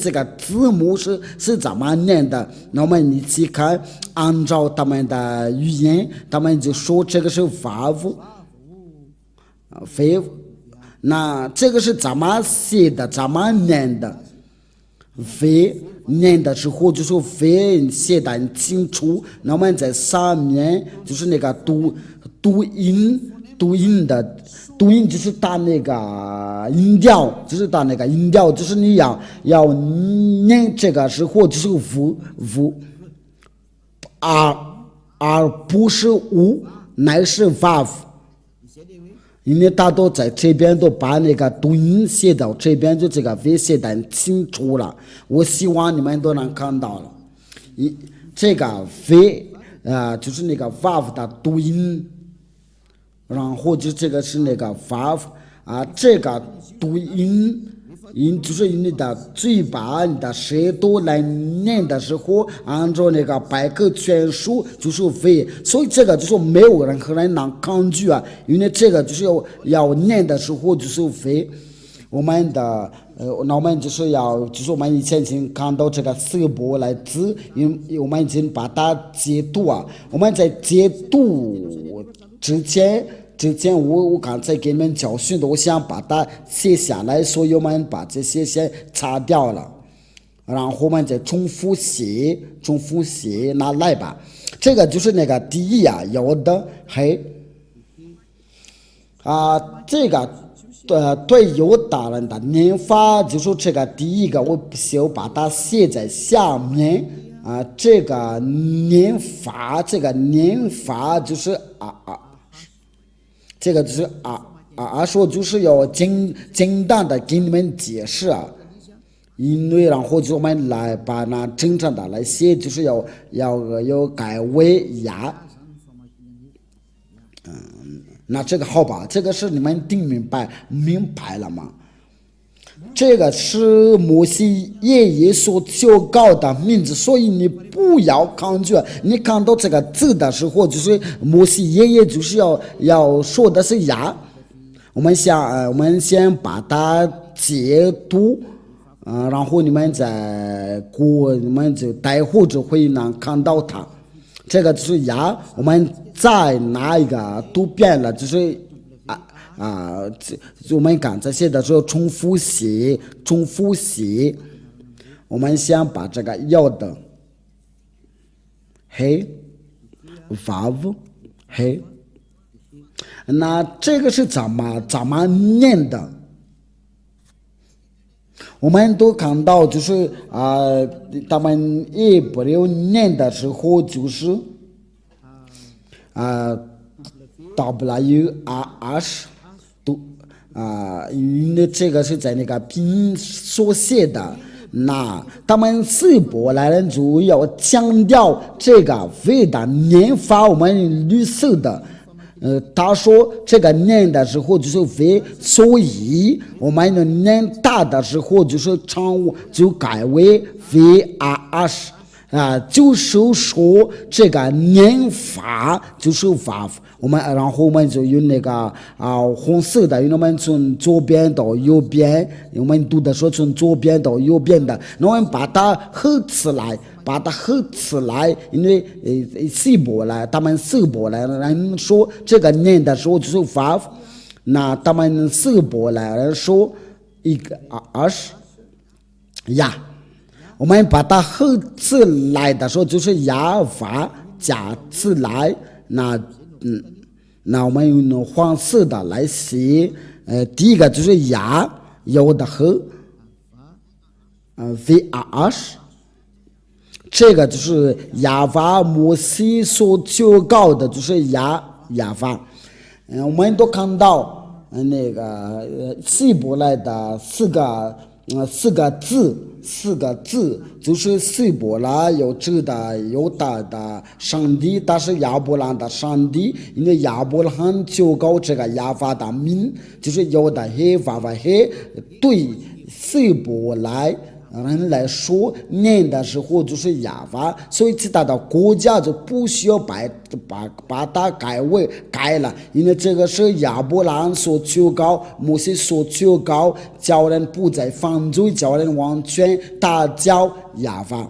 A: 个字母是怎么念的，那我们一起看，按照他们的语言，他们就说这个是vav，非。那这个是怎么写的，怎么念的？非念的时候就是非写的很清楚，那我们在上面就是那个读音就是打那个音调，就是你要念这个时候就是v，而不是u，乃是vav。因为大多在这边都把那个读音写到这边，就这个 V 写得很清楚了。我希望你们都能看到了。这个 V 就是那个 vav 的读音，然后就这个是那个 vav 这个读音。就是你的嘴巴、你的舌头来念的时候，按照那个百科全书就是 V， 所以这个就是没有任何人能抗拒因为这个就是要念的时候就是 V。我们的那我们就是我们以前已经看到这个色波来字，因为我们已经把它解读我们在解读之前我刚才给你们教训的，我想把它写下来，所以我们把这些先擦掉了，然后我们再重复写，拿来吧。这个就是那个第一有的黑这个对犹大人的念法，就是这个第一个，我必须要把它写在下面这个念法就是这个就是说就是要简单的给你们解释因为然后就我们来把那正常的来写，就是要改为呀。那这个好吧，这个是你们听明白了吗？这个是摩西爷爷所教告的名字，所以你不要抗拒。你看到这个字的时候，就是摩西爷爷就是要说的是呀。我们先把它解读然后你们就待会就会能看到它。这个就是呀，我们再拿一个读遍了，就是我们刚才写的时候重复写。我们先把这个要的嘿 vav 嘿，那这个是怎么念的？我们都看到就是他们也不留念的时候就是WRS都因为这个是在那个拼音所写的，那他们希伯来人就要强调这个V的念法，我们绿色的。他说这个念的时候就是 V， 所以我们念大的时候就是就改为 VRS就是说这个念法就是 vav。然后我们就用那个红色的，因为我们从左边到右边，我们读的说从左边到右边的，那我们把它合起来，因为他们希伯来人说这个念的时候就是 vav， 那他们希伯来人说一个呀，我们把它合起来的时候就是呀vav加起来，那我们用黄色的来写，第一个就是呀，有的和VRS， 这个就是亚法摩西所教告的，就是亚法。我们都看到那个希伯来的四个字，就是希伯来有指的犹大的上帝，但是亚伯兰的上帝，因为亚伯兰就告这个亚法的名，就是犹大黑法黑，对希伯来人来说念的时候就是亚法，所以其他的国家就不需要把它改了，因为这个是亚伯兰所求告，摩西所求告，叫人不再犯罪，叫人完全打交亚法。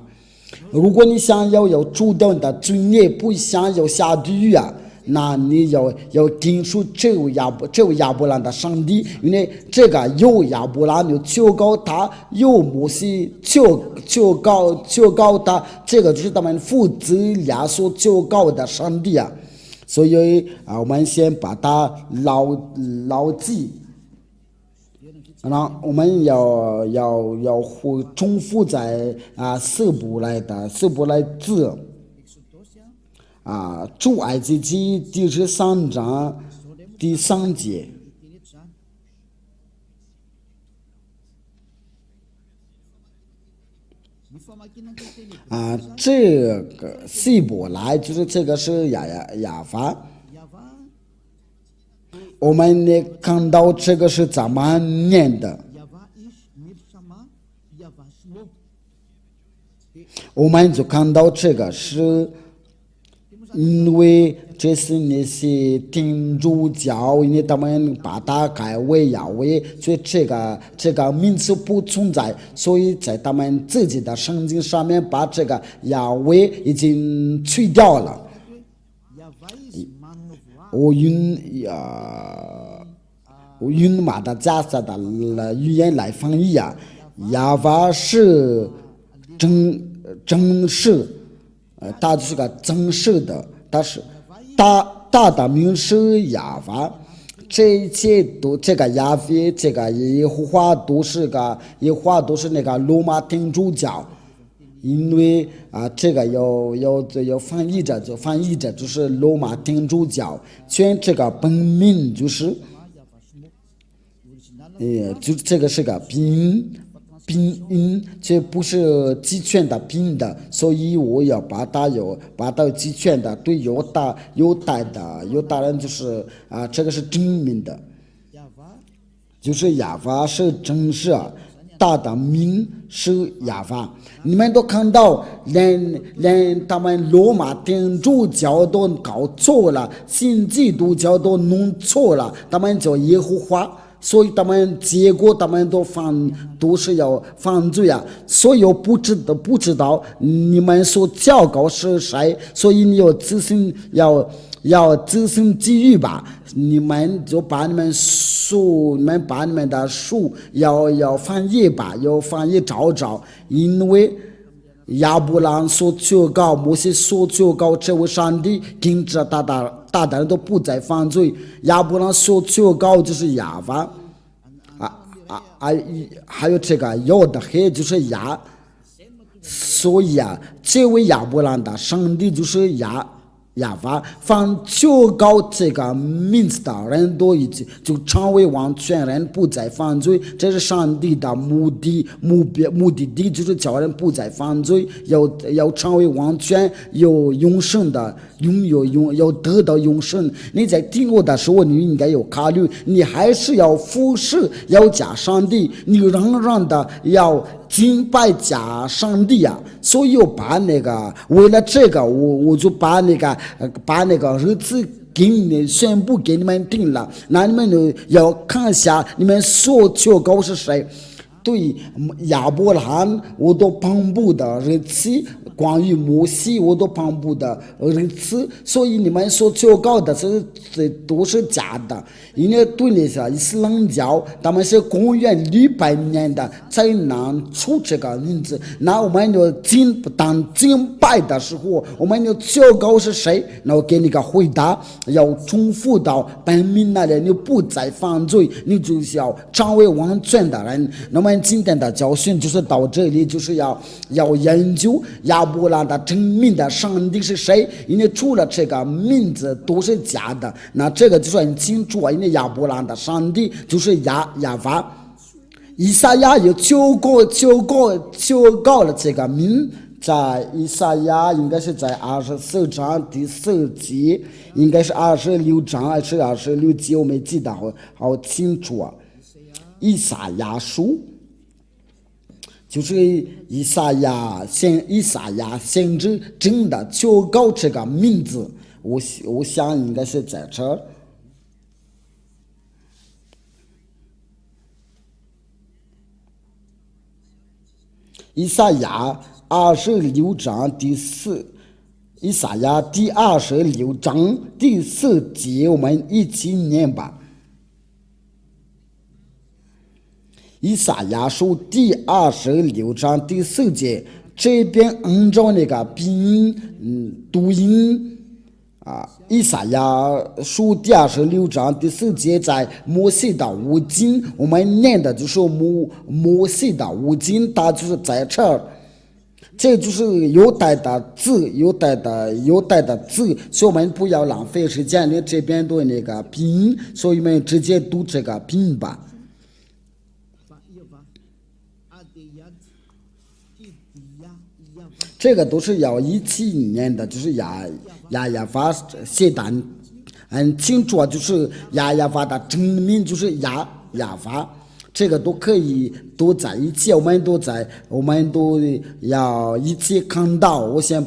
A: 如果你想要有主动的罪孽，不想要下地狱那你要听出这位亚伯兰的上帝，因为这个有亚伯兰有求告他，有摩西求告他，这个就是他们父子俩所求告的上帝所以我们先把它牢记。那我们要重复在希伯来字出埃及记第13章第3节，这个希伯来就是这个是亚法。我们呢看到这个是怎么念的？我们就看到这个是因为这是那些天主教，因为他们把它改为亚威，所以这个名词不存在，所以在他们自己的圣经上面把这个亚威已经去掉了。我用马达加斯的语言来翻译啊，亚法是真实，它就是个真实的，但是大的名是亚法，这一切都这个亚非这个耶和华都是那个罗马天主教。因为这个要翻译着就是罗马天主教，全这个本名就是就这个是个拼音，这不是集权的拼的，所以我要把它集权的，对犹大人就是这个是真名的，就是亚法是真实，大的名是亚法。你们都看到，连他们罗马天主教都搞错了，新基督教都弄错了，他们叫耶和华。所以他们结果他们都是要犯罪啊！所以我不知道你们所教告是谁，所以你要自行机遇吧。你们就把你们的书要翻译吧，要翻译找，因为亚伯兰所求告，摩西所求告，这位上帝禁止大人都不再犯罪。亚伯兰所求告就是亚法，还有这个要的黑就是亚，所以这位亚伯兰的上帝就是亚法，凡求告这个名字的人都已经就成为完全人，不再犯罪。这是上帝的目的地，就是叫人不再犯罪，要成为完全有永生的，要得到永生。你在听我的时候，你应该有考虑，你还是要服侍，要加上帝，你仍然的要敬拜加上帝啊！所以我把为了这个，我就把那个日子给你宣布给你们定了，那你们要看一下你们所求告是谁。对亚伯拉罕我都颁布的日期，关于摩西我都颁布的日期，所以你们所求告的这都是假的。因为对那些伊斯兰教，他们是公元600年的才拿出这个名字。那我们就当敬拜的时候，我们就求告是谁，那我给你个回答，要重复到本命那里，你不再犯罪，你就是要成为完全的人。那么今天的教训就是到这里，就是要研究亚伯拉的真名的上帝是谁，因为除了这个名字都是假的，那这个就很清楚，因为亚伯拉的上帝就是亚法。以赛亚有求告了这个名，在以赛亚应该是在24章第4节，应该是26章还是26节，我没记得好清楚啊。以赛亚书就是以赛亚先知真的求告这个名字，我想应该是在这儿。以赛亚26章第4，以赛亚第26章第4节，我们一起念吧。以赛亚书第26章第4节，这边按照那个拼音读音以赛亚书第26章第4节，在摩西的五经，我们念的就是摩西的五经，它就是在这儿。这就是犹太的字，所以我们不要浪费时间，你这边都那个拼音，所以我们直接读这个拼音吧。这个都是要一起念的，就是亚法写的很清楚啊，就是亚法的真名就是亚法，这个都可以都在一起，我们都要一起看到。我想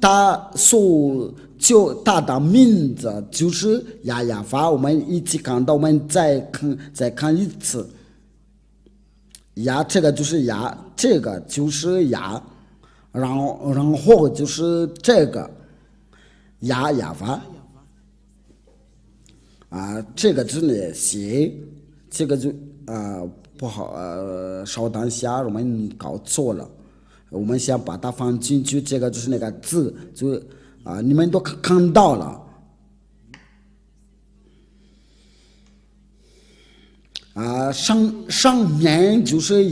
A: 他的名字就是亚法，我们一起看到，我们再看一次。这个就是这个就是然后就是这个亚法啊，这个字呢写，这个就不好稍等一下，我们搞错了，我们先把它放进去，这个就是那个字，就你们都看到了。上面就是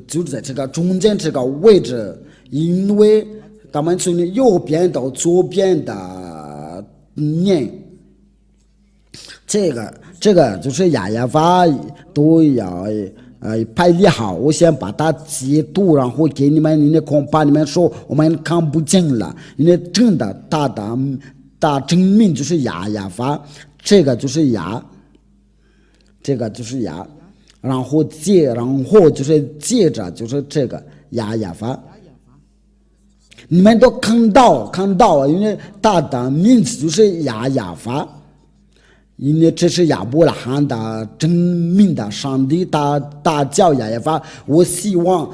A: 就在这个中间这个位置，因为咱们从右边到左边的念，这个就是亚法都要排列好。我先把它截图，然后给你们，恐怕你们说我们看不见了，因为真的大真名就是亚法，这个就是这个就是然后就是接着就是这个亚法，你们都看到，因为他的名字就是亚法，因为这是亚伯拉罕的真名的上帝，他叫亚法。我希望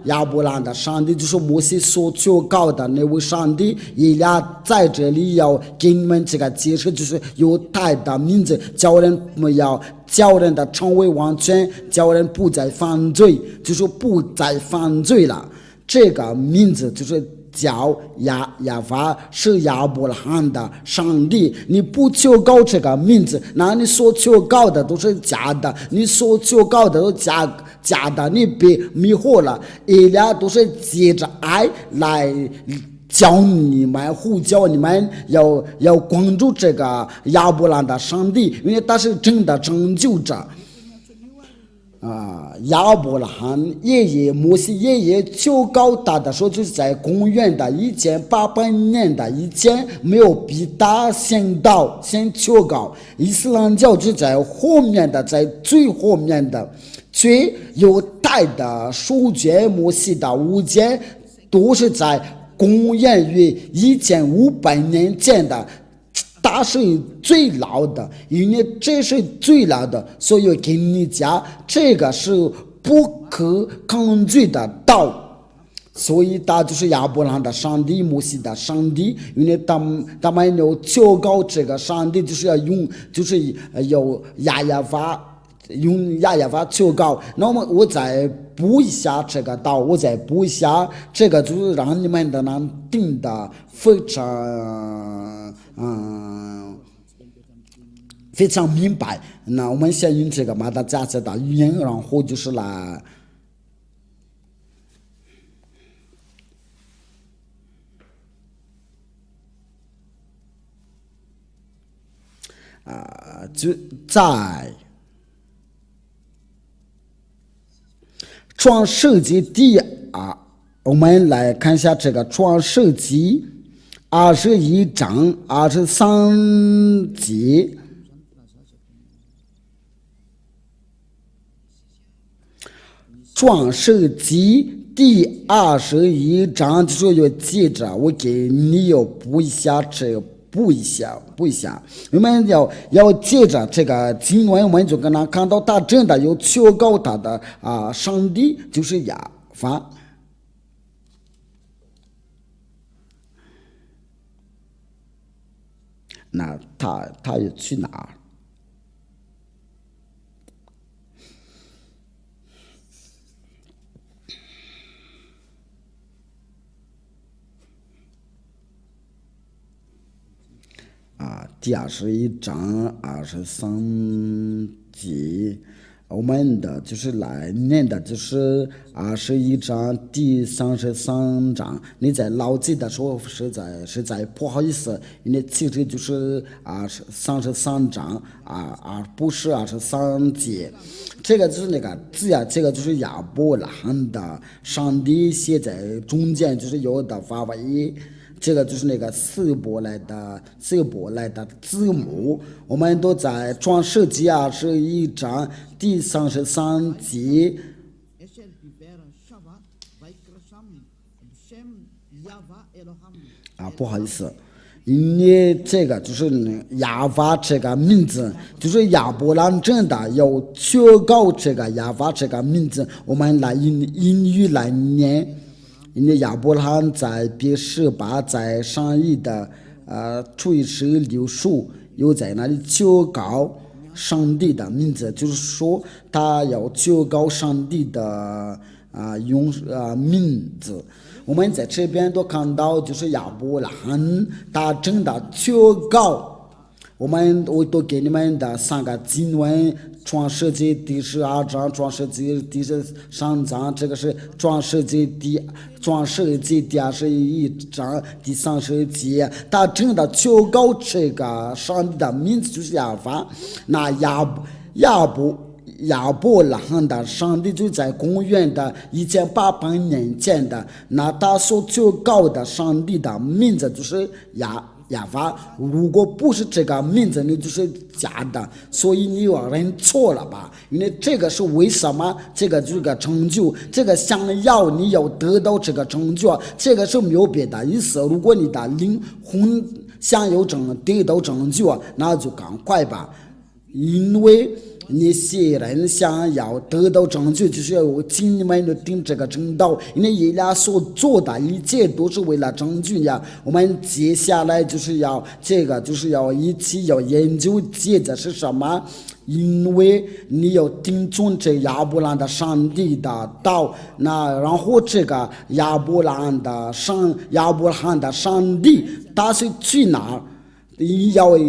A: 亚伯拉罕的上帝就是摩西所求告的那位上帝，以俩在这里要给你们这个解释，就是有他的名字，叫人的成为完全，叫人不再犯罪，就是不再犯罪了。这个名字就是叫亚法，是亚伯拉罕的上帝。你不求告这个名字，那你所求告的都是假的，你所求告的都假的，你被迷惑了。以俩都是借着爱来教你们，呼叫你们要关注这个亚伯拉罕的上帝，因为他是真的拯救者。亚伯拉罕摩西爷爷求告他的时候，就是在公元的1800年的以前，没有比他先求告。伊斯兰教就在后面的，在最后面的，最有代的书卷摩西的物件，都是在公元于1500年前的。它是最老的，因为这是最老的，所以跟你讲，这个是不可抗拒的道。所以他就是亚伯拉罕的上帝，摩西的上帝，因为他们要求告这个上帝，就是要要用亚法求告。那么我再补一下这个道，这个就是让你们的能听得非常明白。那我们先用这个马达加斯的语言，然后就是来就在创世纪我们来看一下这个创世纪21章23节。创世纪第21章就是有记着，我给你要补一下，我们要接着这个经文，我们就跟他看到他真的有求告他的上帝就是亚法。那他又去哪儿？第21章23节，我们的就是来念的就是21章第33章，你在牢记的时候实在不好意思，因为其实就是33章不是23节，这个就是那个字呀，这个就是亚伯拉罕的上帝写在中间，就是有的发音。这个就是那个希伯来的字母，我们都在创世纪21章第33节。不好意思，因为这个就是亚法这个名字，就是亚伯兰真的要确告这个亚法这个名字，我们来英语来念。因为亚伯拉罕在别是巴在上一的垂石柳树，又在那里求告上帝的名字，就是说他要求告上帝的名字。我们在这边都看到，就是亚伯拉罕他真的求告。我都给你们的3个经文，创世纪第12章，创世纪第13章，这个是创世纪第21章第30节，他真的求告这个上帝的名字就是亚法。那亚伯拉罕的上帝就在公元的1800年前的，那他所求告的上帝的名字就是亚法，如果不是这个名字，你就是假的，所以你有人错了吧？因为这个是为什么？这个就是个成就，这个想要你要得到这个成就，这个是没有别的意思。如果你的灵魂想要得到成就，那就赶快吧，因为那些人想要得到成就，就是要请你们听这个正道，因为以俩所做的一切都是为了成就呀。我们接下来就是要一起要研究接着是什么，因为你要听从这亚伯兰的上帝的道，那然后这个亚伯拉罕的上帝他是去哪儿？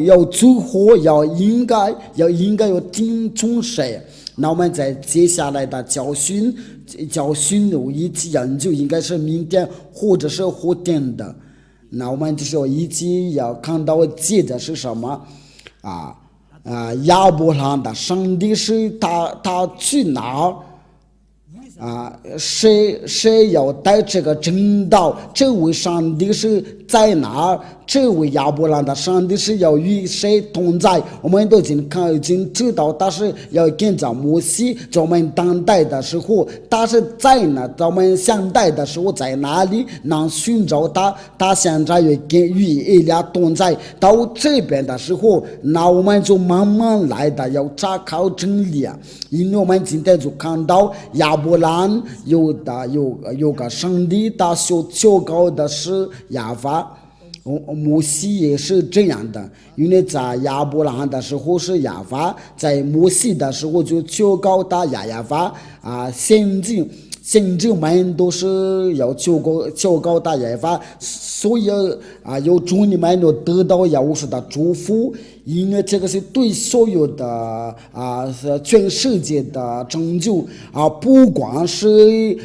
A: 要祝福，应该要听从谁？那我们在接下来的教训一起研究，应该是明天或者是后天的。那我们就是要一起要看到接着是什么亚伯拉罕的上帝是他去哪儿？谁要带这个正道？这位上帝是在哪儿？这位亚伯拉罕的上帝是要与谁同在？我们都已经知道，他是要跟着摩西，在我们当代的时候，他是在哪？在我们现代的时候在哪里？能寻找他？他现在与以利亚同在。到这边的时候，那我们就慢慢来的要查考真理因为我们今天就看到亚伯拉罕有个上帝，他所求告的是亚法。摩西也是这样的，因为在亚伯拉罕的时候是亚法，在摩西的时候就求告他亚法先知们都是要求告他亚法，所以要祝你们要得到耶和华的祝福，因为这个是对所有的全世界的拯救不光是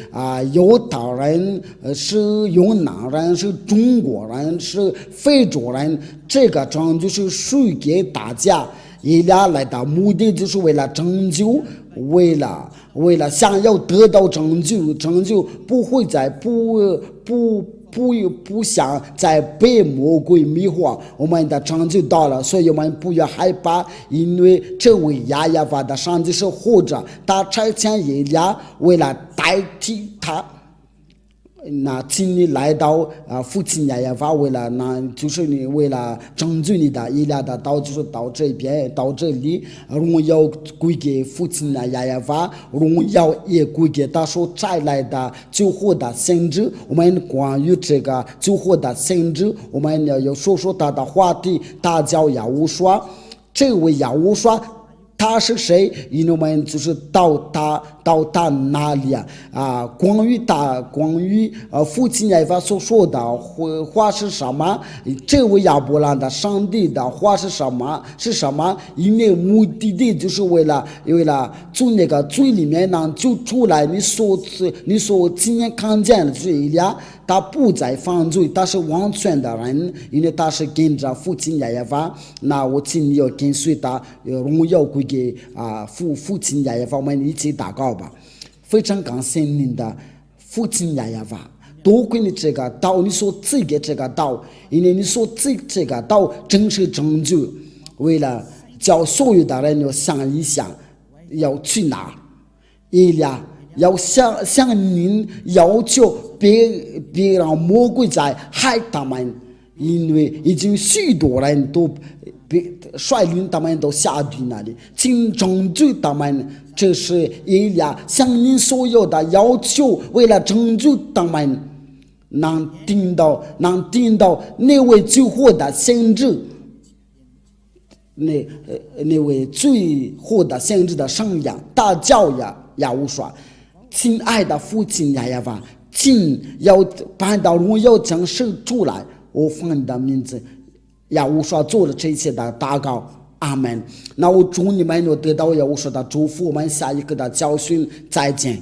A: 犹太人，是越南人，是中国人，是非洲人，这个拯救是属于给大家。以利亚来的目的就是为了拯救，为了想要得到拯救不会在不想再被魔鬼迷惑，我们的拯救到了，所以我们不要害怕，因为这位亚法的上帝是活着，他差遣以利亚为了代替他。那请你来到父亲亚法，就是你为了拯救你的以利亚的道，就是到这边到这里，荣耀归给父亲亚法，荣耀也归给他所带来的救活的先知。我们关于这个救活的先知，我们要说说他的话题。他叫亚乌刷，这位亚乌刷他是谁？因为我们就是到他到他那里关于父亲耶和华所说的话是什么？这位亚伯兰的上帝的话是什么？因为目的就是为了从那个罪里面能救出来你所亲眼看见的罪了。他不再犯罪，他是完全的人，因为他是跟着父亲耶和华。那我请你要跟随他，荣耀归给父亲耶和华，我们一起祷告吧。非常感谢您的父亲耶和华，多亏你这个道，你所赐给这个道，因为你所赐这个道真是拯救，为了叫所有的人要想一想要去哪，要向您要求别让魔鬼在害他们，因为已经许多人都率领他们到下地那里，请拯救他们。这是以利亚向您所有的要求，为了拯救他们，能听到那位救活的先知，那位最后的先知的声音大叫亚乌刷。亲爱的父亲耶和华，请要把到荣耀将生出来，我奉你的名字亚乌刷做了这一切的祷告，阿门。那我祝你们有得到亚乌刷的祝福，我们下一个的教训再见。